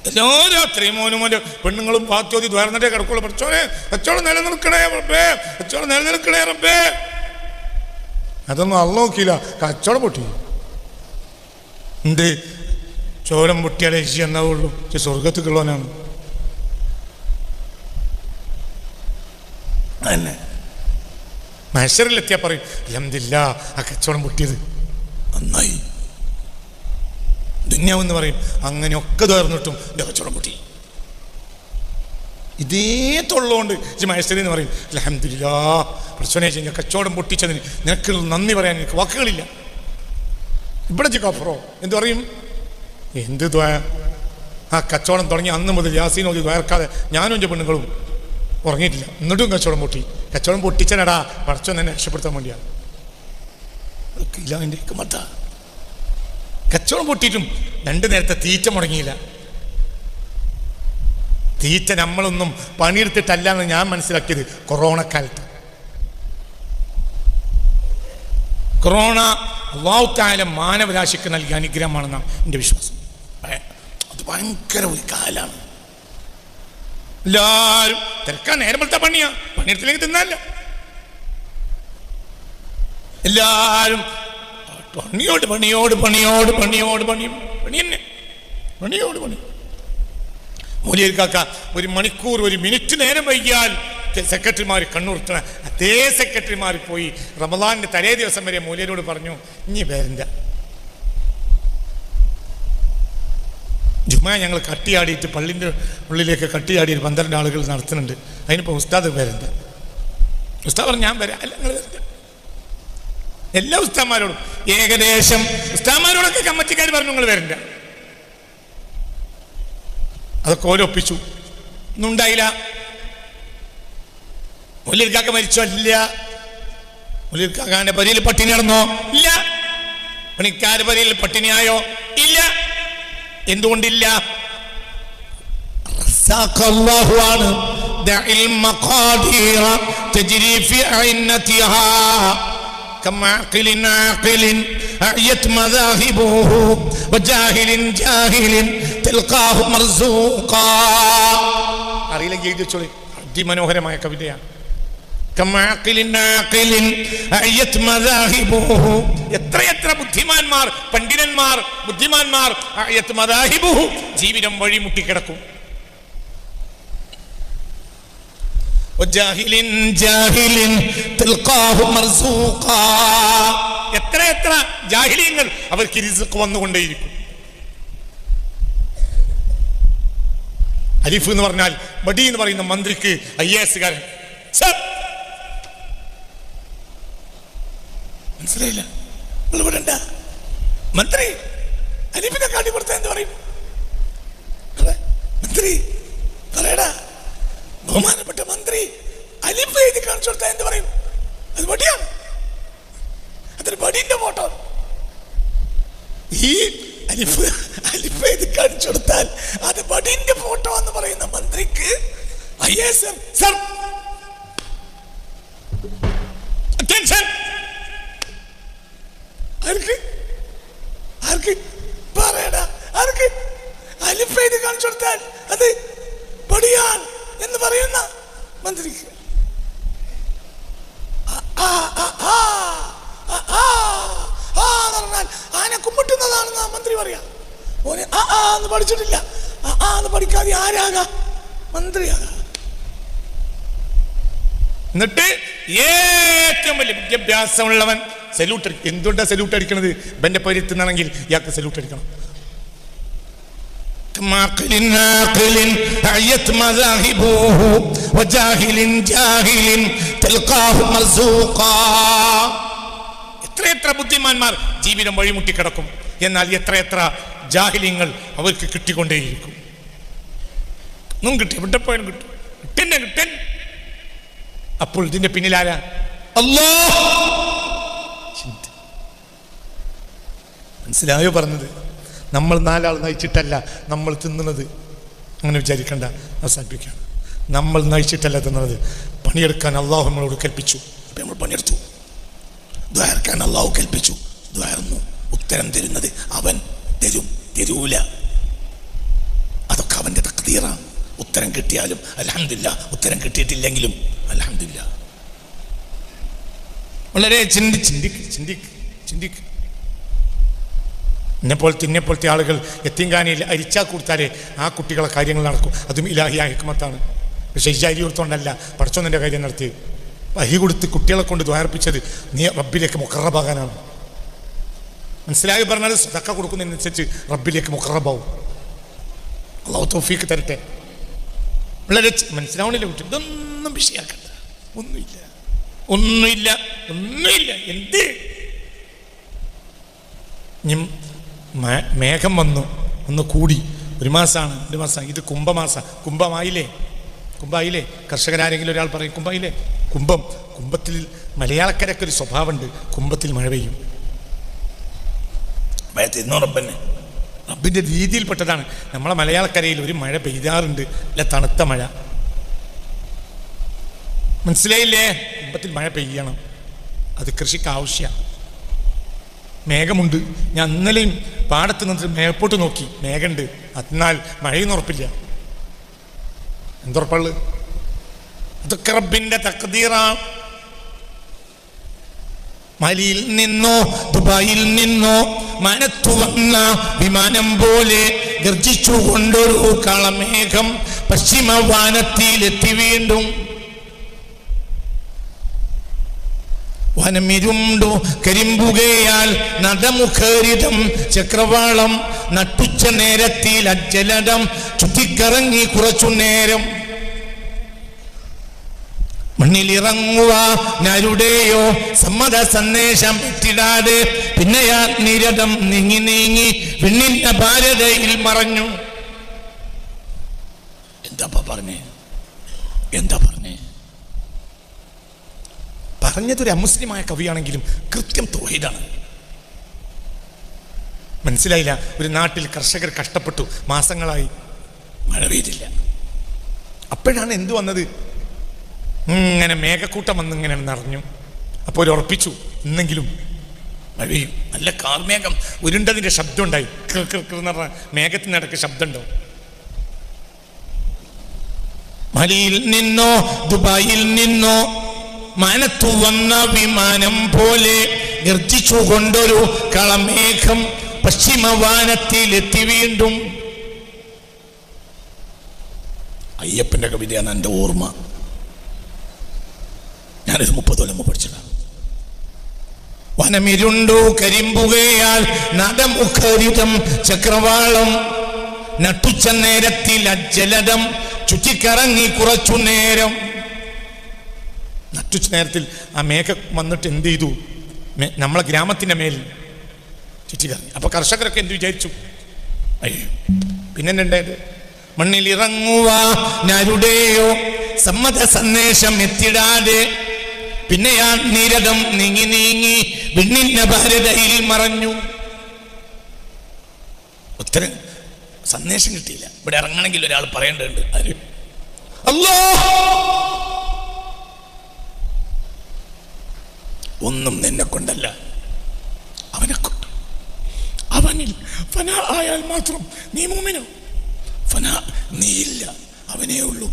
എല്ലാ രാത്രിയും മോനും പെണ്ണുങ്ങളും പാത്തോതി ദ്വാരന്നിട്ടേ കിടക്കുള്ളൂ. പഠിച്ചോനെ കച്ചവടം നിലനിൽക്കണേ റബ്ബേ, കച്ചവടം നിലനിൽക്കണേ റബ്ബേ. അതൊന്നും അള്ള നോക്കിയില്ല, കച്ചവടം പൊട്ടി. എന്ത് ചോരം പൊട്ടിയാലേ ഏച്ചി എന്നാവുള്ളൂ, സ്വർഗത്തുക്കുള്ളവനാണ്. തന്നെ മഹ്ശറിലെത്തിയാ പറയും അൽഹംദുലില്ലാഹ്, ആ കച്ചവടം പൊട്ടിയത് നന്നായി. ദുന്യാവെന്ന് പറയും അങ്ങനെയൊക്കെ തുറന്നിട്ടും എൻ്റെ കച്ചവടം പൊട്ടി. ഇതേ തൊള്ളുകൊണ്ട് മഹ്ശറി എന്ന് പറയും അൽഹംദുലില്ലാഹ്, പ്രശ്നം ഞാൻ കച്ചവടം പൊട്ടിച്ചതിന് നിനക്ക് നന്ദി പറയാൻ എനിക്ക് വാക്കുകളില്ല. ഇവിടെ ജിക്കാഫറോ എന്ത് പറയും? എന്ത് ദ്വാ? ആ കച്ചവടം തുടങ്ങി അന്ന് മുതൽ യാസീൻ ഓതി ദ്വാരക്കാതെ ഞാനും എൻ്റെ പെണ്ണുങ്ങളും ഉറങ്ങിയിട്ടില്ല, എന്നിട്ടും കച്ചവടം പൊട്ടി. കച്ചവടം പൊട്ടിച്ചനടാ പടച്ചോൻ തന്നെ രക്ഷപ്പെടുത്താൻ വേണ്ടിയാണ്. കച്ചവടം പൊട്ടിയിട്ടും 2 നേരത്തെ തീറ്റ മുടങ്ങിയില്ല. തീറ്റ നമ്മളൊന്നും പണിയെടുത്തിട്ടല്ല എന്ന് ഞാൻ മനസ്സിലാക്കിയത് കൊറോണ കാലത്ത്. കൊറോണ അല്ലാഹു തആല മാനവരാശിക്ക് നൽകിയ അനുഗ്രഹമാണെന്നാണ് എൻ്റെ വിശ്വാസം. അത് ഭയങ്കര ഒരു കാലാണ്. എല്ലാവരും തിരക്കാൻ നേരം വെളുത്ത പണിയാ, പണിയെടുത്തില്ലെങ്കിൽ തിന്നല്ല. എല്ലാവരും പണിയോട് പണിയോട് പണിയോട് പണിയോട് പണി പണി തന്നെ, പണിയോട് പണി. മൂല്യർ കാക്ക 1 മണിക്കൂർ 1 മിനിറ്റ് നേരം വൈകിയാൽ സെക്രട്ടറിമാർ കണ്ണുർത്തണ അതേ സെക്രട്ടറിമാർ പോയി റമദാനിന്റെ തലേ ദിവസം വരെ മൂല്യരോട് പറഞ്ഞു ഇനി വരണ്ട. ജുമാ ഞങ്ങൾ കട്ടിയാടിയിട്ട് പള്ളിൻ്റെ ഉള്ളിലേക്ക് കട്ടിയാടിയിട്ട് 12 ആളുകൾ നടത്തുന്നുണ്ട്. അതിനിപ്പോൾ ഉസ്താദ് വരണ്ട. ഉസ്താദ് പറഞ്ഞു ഞാൻ വരാം. അല്ല നിങ്ങൾ വരണ്ട. എല്ലാ ഉസ്താദ്മാരോടും ഏകദേശം കമ്മിറ്റിക്കാർ പറഞ്ഞു നിങ്ങൾ വരണ്ട. അതൊക്കെ ഓരോ ഒപ്പിച്ചു. ഒന്നും ഉണ്ടായില്ല. മുല്ലിർക്കാക്ക മരിച്ചോ? ഇല്ല. മുല്ലിർക്കാക്കാന്റെ പരിയിൽ പട്ടിണി നടന്നോ? ഇല്ല. പണിക്കാരുടെ പരിയിൽ പട്ടിണിയായോ? ഇല്ല. എന്തുകൊണ്ടില്ല? ആണ്. അറിയില്ലെങ്കിൽ എഴുതി വെച്ചോളി. അതിമനോഹരമായ കവിതയാണ്. എത്രയെത്ര ബുദ്ധിമാന്മാർ, പണ്ഡിതന്മാർ, ബുദ്ധിമാന്മാർ ജീവിതം വഴിമുട്ടിക്കിടക്കും. എത്രയെത്ര ജാഹിലിയങ്ങൾ അവർക്ക് റിസ്ക് വന്നുകൊണ്ടേയിരിക്കും. അലിഫ് എന്ന് പറഞ്ഞാൽ ബഡി എന്ന് പറയുന്ന മന്ത്രിക്ക് IAS കാരൻ. മനസ്സിലായില്ല? മന്ത്രി അലിഫിനെ കാട്ടിക്കൊടുത്ത എന്ത് പറയും? മന്ത്രി പറയടാ, ബഹുമാനപ്പെട്ട മന്ത്രി അലിഫ് എഴുതി കാണിച്ചു കൊടുത്ത എന്ത് പറയും? അത് ബഡിയാണ്. അതൊരു ബഡിന്റെ ഫോട്ടോ. ഈ അലിഫ് എഴുതി കാണിച്ചു കൊടുത്താൽ അത് ബഡിന്റെ ഫോട്ടോ എന്ന് പറയുന്ന മന്ത്രിക്ക് IAS സർ അറ്റൻഷൻ. ആർക്ക് പറയടാ, ആർക്ക് അലിഫ് എഴുതി കാണിച്ചു കൊടുത്താൽ അത് ബഡിയാൻ എന്ന് പറയുന്ന മന്ത്രിക്ക് പറഞ്ഞാൽ ആനെ കുമ്പിട്ടുന്നതാണെന്ന് മന്ത്രി പറയാ. ഓനെ എന്ന് പഠിച്ചിട്ടില്ല. എന്ന് പഠിക്കാതെ ആരാകാ? മന്ത്രിയാകാ. എന്നിട്ട് ഏറ്റവും വലിയ വിദ്യാഭ്യാസമുള്ളവൻ സല്യൂട്ട് അടിക്കും. എന്തുകൊണ്ടാണ് സല്യൂട്ട് അടിക്കണത്? ഇവന്റെ പരിത്തുന്നാണെങ്കിൽ ഇയാൾക്ക് സല്യൂട്ട് അടിക്കണം. എത്രയെത്ര ബുദ്ധിമാന്മാർ ജീവിതം വഴിമുട്ടിക്കിടക്കും. എന്നാൽ എത്രയെത്ര ജാഹിലിയങ്ങൾ അവർക്ക് കിട്ടിക്കൊണ്ടേയിരിക്കും. ഒന്നും കിട്ടി, എവിടെപ്പോഴും കിട്ടും. കിട്ടൻ. അപ്പോൾ ഇതിന്റെ പിന്നിലാരാ? അല്ലാഹ്. മനസ്സിലായോ പറഞ്ഞത്? നമ്മൾ നാലാൾ നയിച്ചിട്ടല്ല നമ്മൾ തിന്നുന്നത്. അങ്ങനെ വിചാരിക്കണ്ട. അവസാനിപ്പിക്കുകയാണ്. നമ്മൾ നയിച്ചിട്ടല്ല തിന്നുന്നത്. പണിയെടുക്കാൻ അള്ളാഹു നമ്മളോട് കൽപ്പിച്ചു. അപ്പം നമ്മൾ പണിയെടുത്തു. ദ്വാരക്കാൻ അള്ളാഹു കൽപ്പിച്ചു. ദ്വാരന്നു. ഉത്തരം തരുന്നത് അവൻ തരൂല. അതൊക്കെ അവന്റെ തഖ്ദീറാണ്. ഉത്തരം കിട്ടിയാലും അൽഹംദുലില്ലാ, ഉത്തരം കിട്ടിയിട്ടില്ലെങ്കിലും അൽഹംദുലില്ലാ. വളരെ ചിന്തിക്ക്. ഇന്നെപ്പോലത്തെ ആളുകൾ യത്തീംഖാനയിൽ അരിച്ചാ കൊടുത്താലേ ആ കുട്ടികളെ കാര്യങ്ങൾ നടക്കും. അതും ഇലാഹിയായ ഹിക്മത്താണ്. പക്ഷേ ഈ അരി കൊടുത്തോണ്ടല്ല പടച്ചോന്നിൻ്റെ കാര്യം നടത്തി. അരി കൊടുത്ത് കുട്ടികളെ കൊണ്ട് ദ്വാരപ്പിച്ചത് നീ റബ്ബിലേക്ക് മുഖറബാകാനാണ്. മനസ്സിലായി പറഞ്ഞാൽ സദക്ക കൊടുക്കുന്നതിനനുസരിച്ച് റബ്ബിലേക്ക് മുഖറബാവും. അല്ലാഹു തൗഫീഖ് തരട്ടെ. വളരെ മനസ്സിലാവണില്ല കുട്ടി. ഇതൊന്നും വിഷയാക്കണ്ട. ഒന്നുമില്ല. എന്ത് മേഘം വന്നു, ഒന്ന് കൂടി. 1 മാസമാണ്, 2 മാസം. ഇത് കുംഭമാസം. കുംഭമായില്ലേ? കർഷകരാരെങ്കിലും ഒരാൾ പറയും കുംഭമായില്ലേ? കുംഭത്തിൽ മലയാളക്കരയ്ക്ക് ഒരു സ്വഭാവമുണ്ട്. കുംഭത്തിൽ മഴ പെയ്യും. മഴ തരുന്നോ റബ്ബന്നെ? റബ്ബിൻ്റെ രീതിയിൽപ്പെട്ടതാണ്. നമ്മളെ മലയാളക്കരയിൽ ഒരു മഴ പെയ്യാറുണ്ട്. അല്ല, തണുത്ത മഴ. മനസ്സിലായില്ലേ? കുംഭത്തിൽ മഴ പെയ്യണം. അത് കൃഷിക്ക് ആവശ്യമാണ്. മേഘമുണ്ട്. ഞാൻ ഇന്നലെയും പാടത്ത് നിന്നിട്ട് മേപ്പോട്ട് നോക്കി. മേഘമുണ്ട്. എന്നാൽ മഴയൊന്നും ഉറപ്പില്ല. എന്തുറപ്പുള്ളത്? അതൊക്കെ റബ്ബിന്റെ തഖ്ദീറാണ്. മലിയിൽ നിന്നോ ദുബായിൽ നിന്നോ മനത്തു വന്ന വിമാനം പോലെ ഗർജിച്ചു കൊണ്ടൊരു കളമേഘം പശ്ചിമ വാനത്തിലെത്തി. വീണ്ടും വനമിരുണ്ടു കരിമ്പുകയാൽ നടമുഖരിതം ചക്രവാളം നട്ടുച്ച നേരത്തിൽ അജ്ജലടം ചുറ്റിക്കറങ്ങി കുറച്ചു നേരം. മണ്ണിലിറങ്ങുക നരുടെയോ സമ്മത സന്ദേശം പെറ്റിടാതെ പിന്നെയാ നിരതം നീങ്ങി വിണ്ണിന്റെ ഭാരതയിൽ മറഞ്ഞു. എന്താ പറഞ്ഞേ? പറഞ്ഞതൊരു അമുസ്ലിമായ കവിയാണെങ്കിലും കൃത്യം തൗഹീദാണ്. മനസ്സിലായില്ല? ഒരു നാട്ടിൽ കർഷകർ കഷ്ടപ്പെട്ടു, മാസങ്ങളായി മഴ പെയ്തില്ല. അപ്പോഴാണ് എന്തു വന്നത്? ഇങ്ങനെ മേഘക്കൂട്ടം വന്ന് ഇങ്ങനെ നിറഞ്ഞു. അപ്പോൾ ഒരു ഉറപ്പിച്ചു, ഇന്നെങ്കിലും മഴ പെയ്യും. നല്ല കാർമേഘം ഉരുണ്ടതിൻ്റെ ശബ്ദം ഉണ്ടായി. എന്ന് പറഞ്ഞ മേഘത്തിനിടയ്ക്ക് ശബ്ദമുണ്ടോ? മലയിൽ നിന്നോ ദുബായിൽ നിന്നോ മാനത്തു വന്ന വിമാനം പോലെ ഗർജിച്ചു കൊണ്ടൊരു കളമേഘം പശ്ചിമവാനത്തിലെത്തി വീണ്ടും. അയ്യപ്പന്റെ കവിതയാണ് എൻ്റെ ഓർമ്മ. ഞാനൊരു 30 കൊല്ലം പഠിച്ചതാണ്. വനമിരുണ്ടു കരിമ്പുകയാൽ നടമുഖരിതം ചക്രവാളം നട്ടുച്ച നേരത്തിൽ അജ്ജലതം ചുറ്റിക്കറങ്ങി കുറച്ചു നേരം. നട്ടുച്ച നേരത്തിൽ ആ മേഘം വന്നിട്ട് എന്ത് ചെയ്തു? നമ്മളെ ഗ്രാമത്തിന്റെ മേൽ ചുറ്റിക്കറങ്ങി. അപ്പൊ കർഷകരൊക്കെ എന്ത് വിചാരിച്ചു? അയ്യോ, പിന്നെ ഉണ്ടായത്? മണ്ണിലിറങ്ങുവാനാരുടെയോ സമ്മത സന്ദേശം എത്തിടാതെ പിന്നെയാ നിരതം നീങ്ങി നീങ്ങി വിണ്ണിന്റെ ഭാരതയിൽ മറഞ്ഞു. ഉത്തരം സന്ദേശം കിട്ടിയില്ല. ഇവിടെ ഇറങ്ങണമെങ്കിൽ ഒരാൾ പറയേണ്ടതുണ്ട്. ആര്? അല്ലാഹ്. ഒന്നും നിന്നെ കൊണ്ടല്ല, അവനെ കൊണ്ട്. അവനിൽ ഫന ആയാൽ മാത്രം നീ മുഅ്മിനോ? ഫന നീയില്ല, അവനേ ഉള്ളൂ.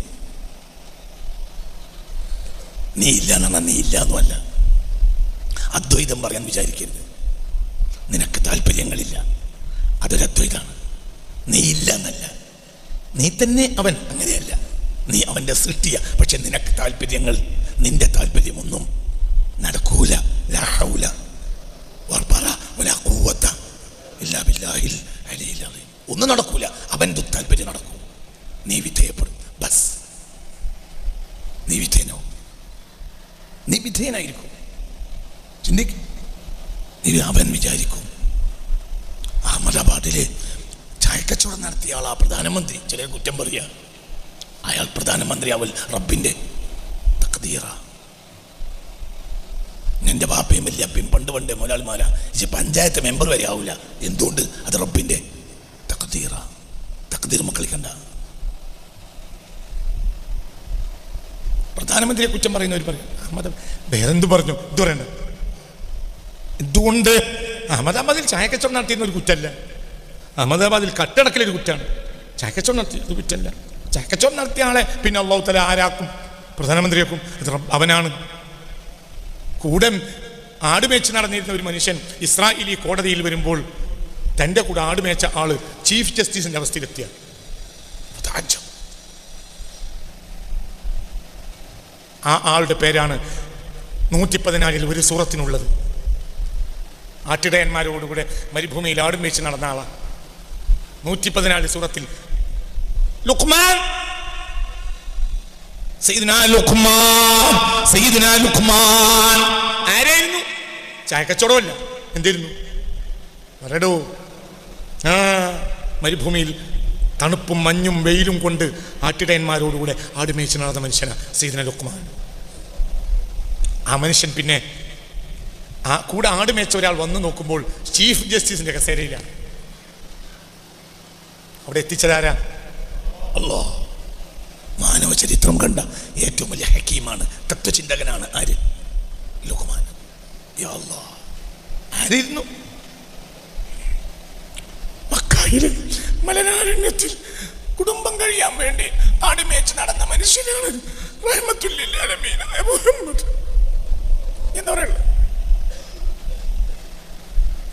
നീ ഇല്ല എന്ന് പറഞ്ഞാൽ നീ ഇല്ല എന്നുമല്ല. അദ്വൈതം പറയാൻ വിചാരിക്കരുത്. നിനക്ക് താല്പര്യങ്ങളില്ല, അതൊരു അദ്വൈതാണ്. നീ ഇല്ല എന്നല്ല, നീ തന്നെ അവൻ. അങ്ങനെയല്ല, നീ അവൻ്റെ സൃഷ്ടിയ. പക്ഷെ നിനക്ക് താല്പര്യങ്ങൾ, നിന്റെ താല്പര്യമൊന്നും നടക്കൂല. ലാ ഹൗല വലാ ഖുവത ഇല്ലാ ബില്ലാഹിൽ അലിയിൽ അലീം. ഒന്നും നടക്കൂല. അവൻ്റെ താല്പര്യം നടക്കൂ. നീ വിധേയപ്പെടും. ബസ് നീ വിധേയനോ? നീ വിധേയനായിരിക്കും. ചിന്തിക്കും. നീ അവൻ വിചാരിക്കും. അഹമ്മദാബാദിലെ ചായക്കച്ചവടം നടത്തിയ ആളാ പ്രധാനമന്ത്രി. ചിലർ കുറ്റം പറയുക, അയാൾ പ്രധാനമന്ത്രി അവൽ റബ്ബിന്റെ തഖ്ദീറ. എൻ്റെ ബാപ്പയും വല്യപ്പയും പണ്ട് മുതലാളിമാരാ. പക്ഷെ പഞ്ചായത്ത് മെമ്പർ വരെ ആവില്ല. എന്തുകൊണ്ട്? അത് റബ്ബിന്റെ തഖ്ദീറ. തഖ്ദീർ മക്കളിക്കണ്ട. പ്രധാനമന്ത്രിയെ കുറ്റം പറയുന്നവർ പറയും അഹമ്മദ് വേറെന്ത് പറഞ്ഞു? ഇത് പറയണ്ട. എന്തുകൊണ്ട്? അഹമ്മദാബാദിൽ ചായക്കച്ചവടം നടത്തിയെന്ന ഒരു കുറ്റമല്ല. അഹമ്മദാബാദിൽ കട്ടടക്കലൊരു കുറ്റമാണ്. ചായക്കച്ചവടം നടത്തിയ ഒരു കുറ്റമല്ല. ചായക്കച്ചവടം നടത്തിയ ആളെ പിന്നെ അല്ലാഹു തആല ആരാക്കും? പ്രധാനമന്ത്രിയാക്കും. അത് അവനാണ്. കൂടെ ആടുമേച്ച് നടന്നിരുന്ന ഒരു മനുഷ്യൻ ഇസ്രായേലി കോടതിയിൽ വരുമ്പോൾ തൻ്റെ കൂടെ ആടുമേച്ച ആള് ചീഫ് ജസ്റ്റിസിന്റെ അവസ്ഥയിലെത്തിയ ആ ആളുടെ പേരാണ് 114 ഒരു സൂറത്തിനുള്ളത്. ആട്ടിടയന്മാരോടുകൂടെ മരുഭൂമിയിൽ ആടും വെച്ച് നടന്ന ആളാണ്. 114 സൂറത്തിൽ ലുഖ്മാൻ, സയ്യിദുനാ ലുഖ്മാൻ ആരായിരുന്നു? ചായക്കച്ചവടമല്ല. എന്തായിരുന്നു? പറയടോ. മരുഭൂമിയിൽ തണുപ്പും മഞ്ഞും വെയിലും കൊണ്ട് ആട്ടിടയന്മാരോടുകൂടെ ആടുമേച്ച് നടന്ന മനുഷ്യനാണ് സയ്യിദുനാ ലുഖ്മാൻ. ആ മനുഷ്യൻ പിന്നെ ആ കൂടെ ആടുമേച്ച ഒരാൾ വന്നു നോക്കുമ്പോൾ ചീഫ് ജസ്റ്റിസിന്റെ കസേരയിലാണ്. അവിടെ എത്തിച്ചതാരാ? അല്ലാഹ്. മാനവ ചരിത്രം കണ്ട ഏറ്റവും വലിയ ഹക്കീമാണ്, തത്വചിന്തകനാണ്. ആര്? ലുഖ്മാൻ. യാ അല്ലാഹ്. ആരായിരുന്നു? മക്കയിലെ മലനാരണ്യത്തിൽ കുടുംബം കഴിയാൻ വേണ്ടി ആടുമേച്ച് നടന്ന മനുഷ്യനാണ് റഹ്മത്തുൽ ലിൽ ആലമീനായ മുഹമ്മദ്. എന്താ പറയുക?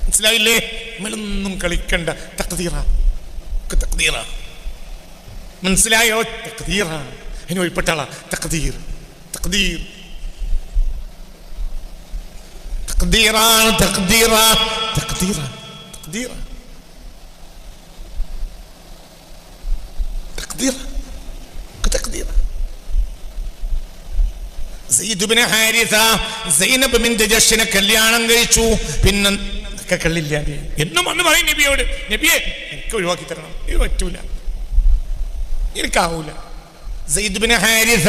മനസ്സിലായില്ലേ? നമ്മളൊന്നും കളിക്കണ്ട. തഖ്ദീറ. മനസ്സിലായോ? തഖ്ദീറ. അതിന് വഴിപ്പെട്ട ആളാ തഖ്ദീർ. തഖ്ദീർ തഖ്ദീറാണ്. തഖ്ദീറ തഖ്ദീറ തഖ്ദീറ തഖ്ദീറ തഖ്ദീറ. സയ്യിദ് ഇബ്നു ഹാരിസ സൈനബ് ബിൻത് ജശ്ശിനെ കല്യാണം കഴിച്ചു. പിന്നെ കള്ളില്ല എന്നും വന്ന് പറയും നബിയോട്, നബിയെ എനിക്ക് ഒഴിവാക്കി തരണം. ഇത് പറ്റൂല, എനിക്കാവൂല. സെയ്ദ് ബിൻ ഹാരിസ,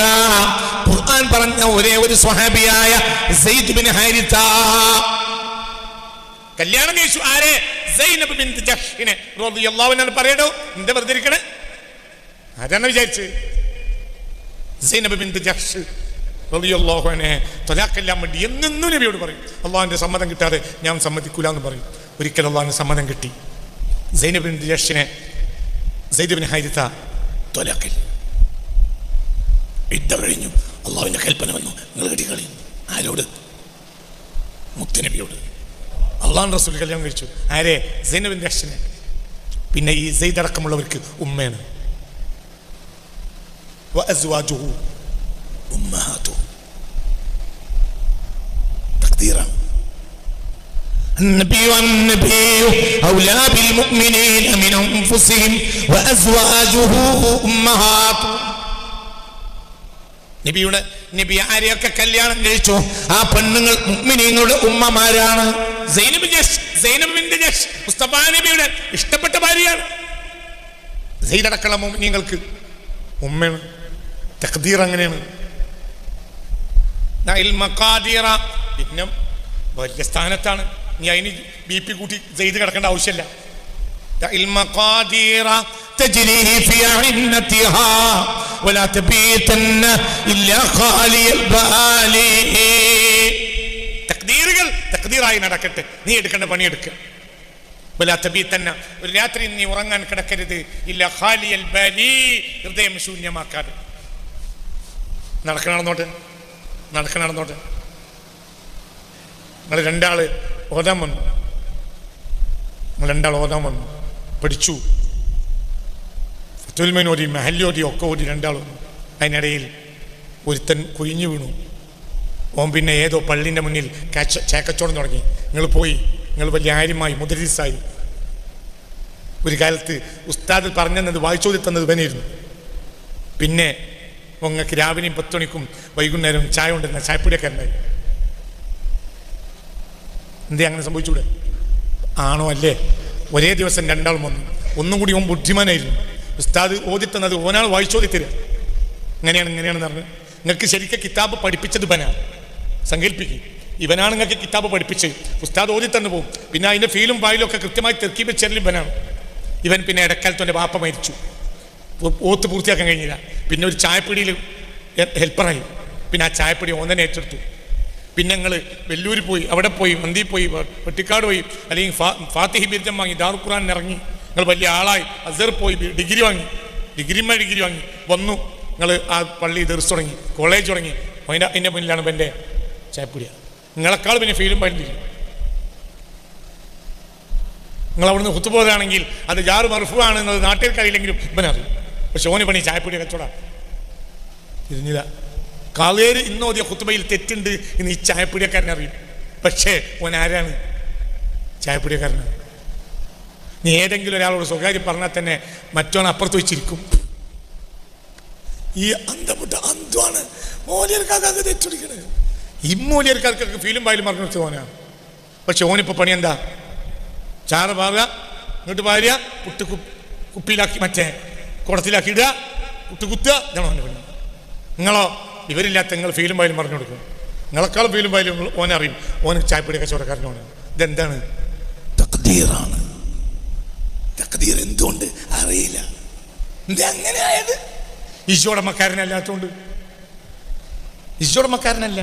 ഖുർആൻ പറഞ്ഞ ഒരേ ഒരു സ്വഹാബിയായ സെയ്ദ് ബിൻ ഹാരിസ കല്യാണം കഴിച്ചു. ആരെ? സൈനബ് ബിൻത് ജഹ്ഷിനെ റളിയല്ലാഹു അൻഹ. പറയടോ, എന്താ വെറുതെ ഇരിക്കണേ? ആരാണ് വിചാരിച്ച്? സൈനബ് ബിൻത് ജഹ്ഷ് റളിയല്ലാഹു അൻഹ തലാഖെല്ലാം വേണ്ടി എന്നും നബിയോട് പറയും, അള്ളാഹുവിന്റെ സമ്മതം കിട്ടാതെ ഞാൻ സമ്മതിക്കൂല എന്ന് പറയും. ഒരിക്കൽ അള്ളാഹുവിന്റെ സമ്മതം കിട്ടി. സൈനബ് ബിൻത് ജഹ്ഷിനെ സെയ്ദ് ബിൻ ഹാരിസ തലാഖിൽ ഇദ്ദ കഴിഞ്ഞു. അള്ളാഹുവിന്റെ കൽപ്പന വന്നു, നിങ്ങൾ കെട്ടിക്കളയും. ആരോട്? മുത്തുനബിയോട്. അള്ളാഹു റസൂൽ കല്യാണം കഴിച്ചു. ആരെ? സൈനബ് ബിൻ ജഹ്ഷിനെ. പിന്നെ ഈ സെയ്ദ് അടക്കമുള്ളവർക്ക് ഉമ്മയാണ്. വഅസ്വാജുഹു ഉമ്മഹാതുഹു. തഖ്ദീറാണ്. النبي والنبي أولى بالمؤمنين من أنفسهم وأزواجه أمهاتهم. നബി ആരെയൊക്കെ കല്യാണം കഴിച്ചു ആ പെണ്ണുങ്ങൾ മുഅ്മിനീങ്ങളുടെ ഉമ്മമാരാണ്. സൈനബ് ബിൻത് ജഹ്ഷ് മുസ്തഫ നബിയുടെ ഇഷ്ടപ്പെട്ട ഭാര്യയാണ്. സെയ്ദ് അടക്കമുള്ള മുഅ്മിനീങ്ങൾക്ക് ഉമ്മയാണ്. തഖ്ദീർ അങ്ങനെയാണ്. പിന്നെ വലിയ സ്ഥാനത്താണ്. നീ അതിന് BP കൂട്ടി സെയ്ദ് കിടക്കേണ്ട ആവശ്യമില്ല. തഖ്ദീറായി നടക്കട്ടെ, നീ എടുക്കേണ്ട പണിയെടുക്കുക. ഒരു രാത്രി നീ ഉറങ്ങാൻ കിടക്കരുത്. ഇല്ല ഖാലിയൽ ബാലി, ഹൃദയം ശൂന്യമാക്കാതെ. നടക്കണോട്ടെ. നിങ്ങൾ രണ്ടാള് ഓതാൻ വന്നു. പഠിച്ചു. ഫത്തുൽമൈൻ ഓതി, മഹല്ലോതി ഒക്കെ ഓതി രണ്ടാളും. അതിനിടയിൽ ഒരുത്തൻ കുഴിഞ്ഞു വീണു. ഓൻ പിന്നെ ഏതോ പള്ളിൻ്റെ മുന്നിൽ ചേക്കച്ചോടം തുടങ്ങി. നിങ്ങൾ വലിയ ആര്യമായി മുദരിസായി. ഒരു കാലത്ത് ഉസ്താദ് പറഞ്ഞത് വായിച്ചോതി തന്നത് ഇവനായിരുന്നു. പിന്നെ നിങ്ങൾക്ക് രാവിലെയും 10 മണിക്കും വൈകുന്നേരവും ചായ കൊണ്ടിരുന്ന ചായപ്പൊടിയൊക്കെയുണ്ടായി. എന്തേ അങ്ങനെ സംഭവിച്ചൂടെ? ആണോ അല്ലേ? ഒരേ ദിവസം രണ്ടാളും വന്നു. ഒന്നും കൂടി ഓൻ ബുദ്ധിമാനായിരുന്നു. ഉസ്താദ് ഓതിത്തന്നത് ഓനാൾ വായിച്ചോതി തരിക. ഇങ്ങനെയാണെന്ന് പറഞ്ഞ് നിങ്ങൾക്ക് ശരിക്കും കിതാബ് പഠിപ്പിച്ചത് ഇവനാണ്. സങ്കല്പിക്കും, ഇവനാണ് നിങ്ങൾക്ക് കിതാബ് പഠിപ്പിച്ച്. ഉസ്താദ് ഓതി തന്നു പോകും. പിന്നെ അതിൻ്റെ ഫീലും പായലും ഒക്കെ കൃത്യമായി തെർക്കീബ് വെച്ചാലും ഇവനാണ്. ഇവൻ പിന്നെ ഇടക്കാലത്ത് എൻ്റെ വാപ്പ മരിച്ചു. ഓത്ത് പൂർത്തിയാക്കാൻ കഴിഞ്ഞില്ല. പിന്നെ ഒരു ചായപ്പൊടിയിൽ ഹെൽപ്പറായി. പിന്നെ ആ ചായപ്പൊടി ഓൻ തന്നെ ഏറ്റെടുത്തു. പിന്നെ ഞങ്ങൾ വെല്ലൂർ പോയി, അവിടെ പോയി, മന്തി പോയി, വെട്ടിക്കാട് പോയി, അല്ലെങ്കിൽ ഫാത്തിഹി ബിരുദം വാങ്ങി, ദാറുൽ ഖുർആൻ ഇറങ്ങി. നിങ്ങൾ വലിയ ആളായി. അസർ പോയി ഡിഗ്രി വാങ്ങി വന്നു. നിങ്ങൾ ആ പള്ളി ദർസ് തുടങ്ങി, കോളേജ് തുടങ്ങി. അതിൻ്റെ മുന്നിലാണ് ഇപ്പം എൻ്റെ ചായപ്പൊടിയ. നിങ്ങളെക്കാൾ പിന്നെ ഫീലും പറ്റില്ല. നിങ്ങൾ അവിടുന്ന് ഹുത്തുബോധാണെങ്കിൽ അത് ജാറ് മർഫു ആണെന്നത് നാട്ടുകാർക്കറിയില്ലെങ്കിലും ഇവനറിയും. പക്ഷെ ഓന് പണി ചായപ്പൊടി കച്ചവടം തിരിഞ്ഞില്ല. കാളേര് ഇന്നോതിയ ഹുത്തുബയിൽ തെറ്റുണ്ട് എന്ന് ഈ ചായപ്പൊടിയക്കാരനറിയും. പക്ഷേ ഓൻ ആരാണ്? ചായപ്പൊടിയക്കാരനാണ്. നീ ഏതെങ്കിലും ഒരാളോട് സ്വകാര്യം പറഞ്ഞാൽ തന്നെ മറ്റോൺ അപ്പുറത്ത് വെച്ചിരിക്കും. ഈ അന്തമുട്ട അന്താണ് മോലിയർക്കാർക്ക് തെറ്റുടിക്കണേ. ഈ മൂലിയർക്കാർക്കൊക്കെ ഫീലും പായലും പറഞ്ഞു വെച്ച ഓനാണ്. പക്ഷെ ഓനിപ്പോൾ പണി എന്താ? ചാറ് പാറുക, ഇങ്ങോട്ട് പാരുക, പുട്ട് കുപ്പിയിലാക്കി മറ്റേ കുടത്തിലാക്കി ഇടുക, പുട്ട് കുത്തുക. ഇതാണ് ഓൻ്റെ പണി. നിങ്ങളോ ഇവരില്ലാത്ത നിങ്ങൾ ഫീലും പായലും പറഞ്ഞു കൊടുക്കും. നിങ്ങളെക്കാളും ഫീലും പായലും ഓനറിയും. ഓന് ചായപ്പൊടി കച്ചവടക്കാരനോട്. ഇതെന്താണ്? തഖ്ദീറാണ്. തഖ്ദീർ എന്തുകൊണ്ട് അറിയില്ല. ഇതെങ്ങനെ ആയത്? ഈശോടമ്മക്കാരനല്ലാത്തോണ്ട്. ഈശോടമ്മക്കാരനല്ല.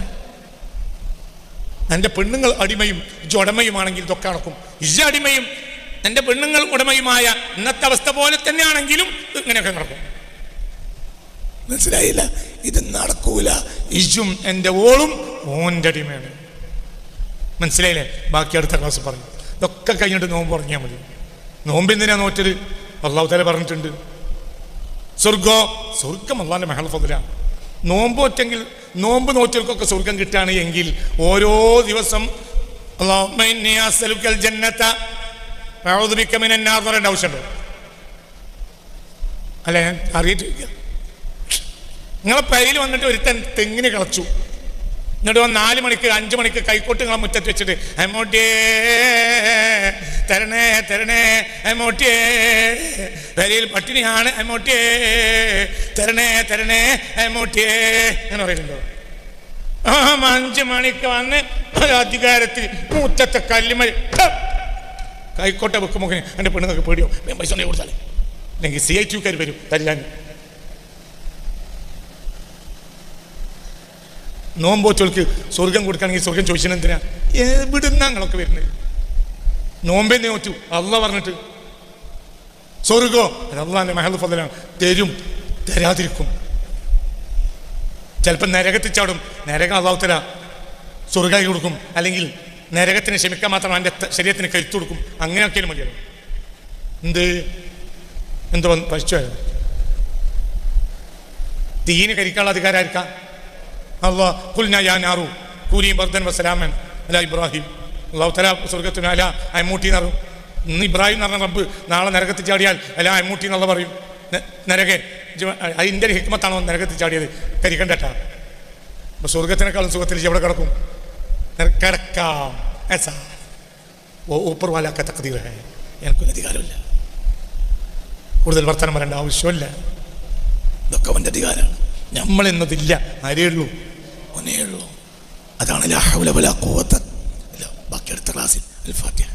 എൻ്റെ പെണ്ണുങ്ങൾ അടിമയും ഇജ്ജ് ഉടമയുമാണെങ്കിൽ ഇതൊക്കെ നടക്കും. ഇജ്ജ് അടിമയും എൻ്റെ പെണ്ണുങ്ങൾ ഉടമയുമായ ഇന്നത്തെ അവസ്ഥ പോലെ തന്നെയാണെങ്കിലും ഇങ്ങനെയൊക്കെ നടക്കും. മനസ്സിലായില്ല? ഇത് നടക്കൂല. ഇജ്ജും എൻ്റെ ഓളും ഓൻ്റെ അടിമയാണ്. മനസ്സിലായില്ലേ? ബാക്കി അടുത്ത ക്ലാസ് പറഞ്ഞു. ഇതൊക്കെ കഴിഞ്ഞിട്ട് നോമ്പ് ഉറങ്ങിയാൽ മതി. നോമ്പെന്തിനാ നോറ്റത്? അല്ലാഹു തആല പറഞ്ഞിട്ടുണ്ട്. സ്വർഗം അല്ലാഹുവിൻ്റെ മഹൽ ഫദ്ലാണ്. നോമ്പ് നോറ്റെങ്കിൽ, നോമ്പ് നോറ്റവർക്കൊക്കെ സ്വർഗം കിട്ടുകയാണ് എങ്കിൽ ഓരോ ദിവസം അല്ലാഹുമ്മ ഇന്നി അസ്അലുക്കൽ ജന്നത വഅഊദു ബിക മിനൻ നാർ പറയേണ്ട ആവശ്യമുണ്ടോ? അല്ല, ഞാൻ അറിയിട്ടില്ല. നിങ്ങളെ പയ്യിൽ വന്നിട്ട് ഒരുത്തൻ തെങ്ങിന് കളച്ചു. എന്നിട്ട് 4 മണിക്ക് 5 മണിക്ക് കൈക്കോട്ട് നിങ്ങളെ മുറ്റത്ത് വെച്ചിട്ട് അങ്ങോട്ടേ തരണേ തരണേ എമോട്ടിയേ, പെരയിൽ പട്ടിണിയാണ് എമോട്ടിയേ, തരണേ തരണേ എമോട്ടിയേ എന്ന് പറയുന്നുണ്ടോ? 5 മണിക്ക് വന്ന് അധികാരത്തിൽ മുറ്റത്തെ കല്ലുമൽ കൈക്കോട്ട വെക്കുമ്പോൾ എൻ്റെ പെണ്ണുങ്ങൾക്ക് പേടിയോ, പൈസ ഉണ്ടെങ്കിൽ കൊടുത്താൽ അല്ലെങ്കിൽ CITക്കാർ വരും തല്ലാൻ. നോമ്പോച്ചോൾക്ക് സ്വർഗം കൊടുക്കുകയാണെങ്കിൽ സ്വർഗം ചോദിച്ചാൽ എന്തിനാ? എവിടുന്ന ഞങ്ങളൊക്കെ വരുന്നത്? നോമ്പേ നോറ്റു അള്ളാഹ് പറഞ്ഞിട്ട് സ്വർഗോ അള്ളാഹിന്റെ മഹൽ ഫضലാണ്, തരും തരാതിരിക്കും. ചിലപ്പോൾ നരകത്തിൽ ചാടും, നരകം അള്ളാഹു തആല സ്വർഗായി കൊടുക്കും, അല്ലെങ്കിൽ നരകത്തിന് ക്ഷമിക്കാൻ മാത്രം അവൻ്റെ ശരീരത്തിന് കരുത്തു കൊടുക്കും. അങ്ങനെയൊക്കെയാണ് മതിയാകും. എന്തോ പശുവായിരുന്നു തീന് കരിക്കാനുള്ള അധികാരം ആയിരിക്കാം? അള്ളാഹ് ഖുൽനാ യാ നാറു കൂനി ബർദൻ വസലാമൻ അലാ ഇബ്രാഹിം. അള്ളാഹു തആല സ്വർഗത്തിന് അല അമ്മൂട്ടി എന്ന് പറയും. ഇന്ന് ഇബ്രാഹിം എന്ന് പറഞ്ഞ റബ്ബ് നാളെ നരകത്തിൽ ചാടിയാൽ അല അമ്മൂട്ടി എന്നുള്ള പറയും. നരകൻ അതിൻ്റെ ഒരു ഹിക്മത്താണോ നരകത്തിൽ ചാടിയത്? കരിക്കണ്ടട്ടാ. അപ്പോൾ സ്വർഗത്തിനേക്കാളും സുഖത്തിൽ എവിടെ കിടക്കും? കിടക്കാം. ഊപ്പർ വാലാക്ക തഖ്ദീർ ഹൈ. എനിക്കൊരു അധികാരമില്ല, കൂടുതൽ വർത്തമാനം പറയേണ്ട ആവശ്യമില്ല. ഇതൊക്കെ അവൻ്റെ അധികാരമാണ്. നമ്മളെന്നതില്ല, ആരേ ഉള്ളൂ, ഒന്നേ ഉള്ളൂ. അതാണ് ലാ ഹൗല വലാ ഖുവത. ബാക്കി അടുത്ത ക്ലാസ്സിൽ. അൽ ഫാത്തിഹ.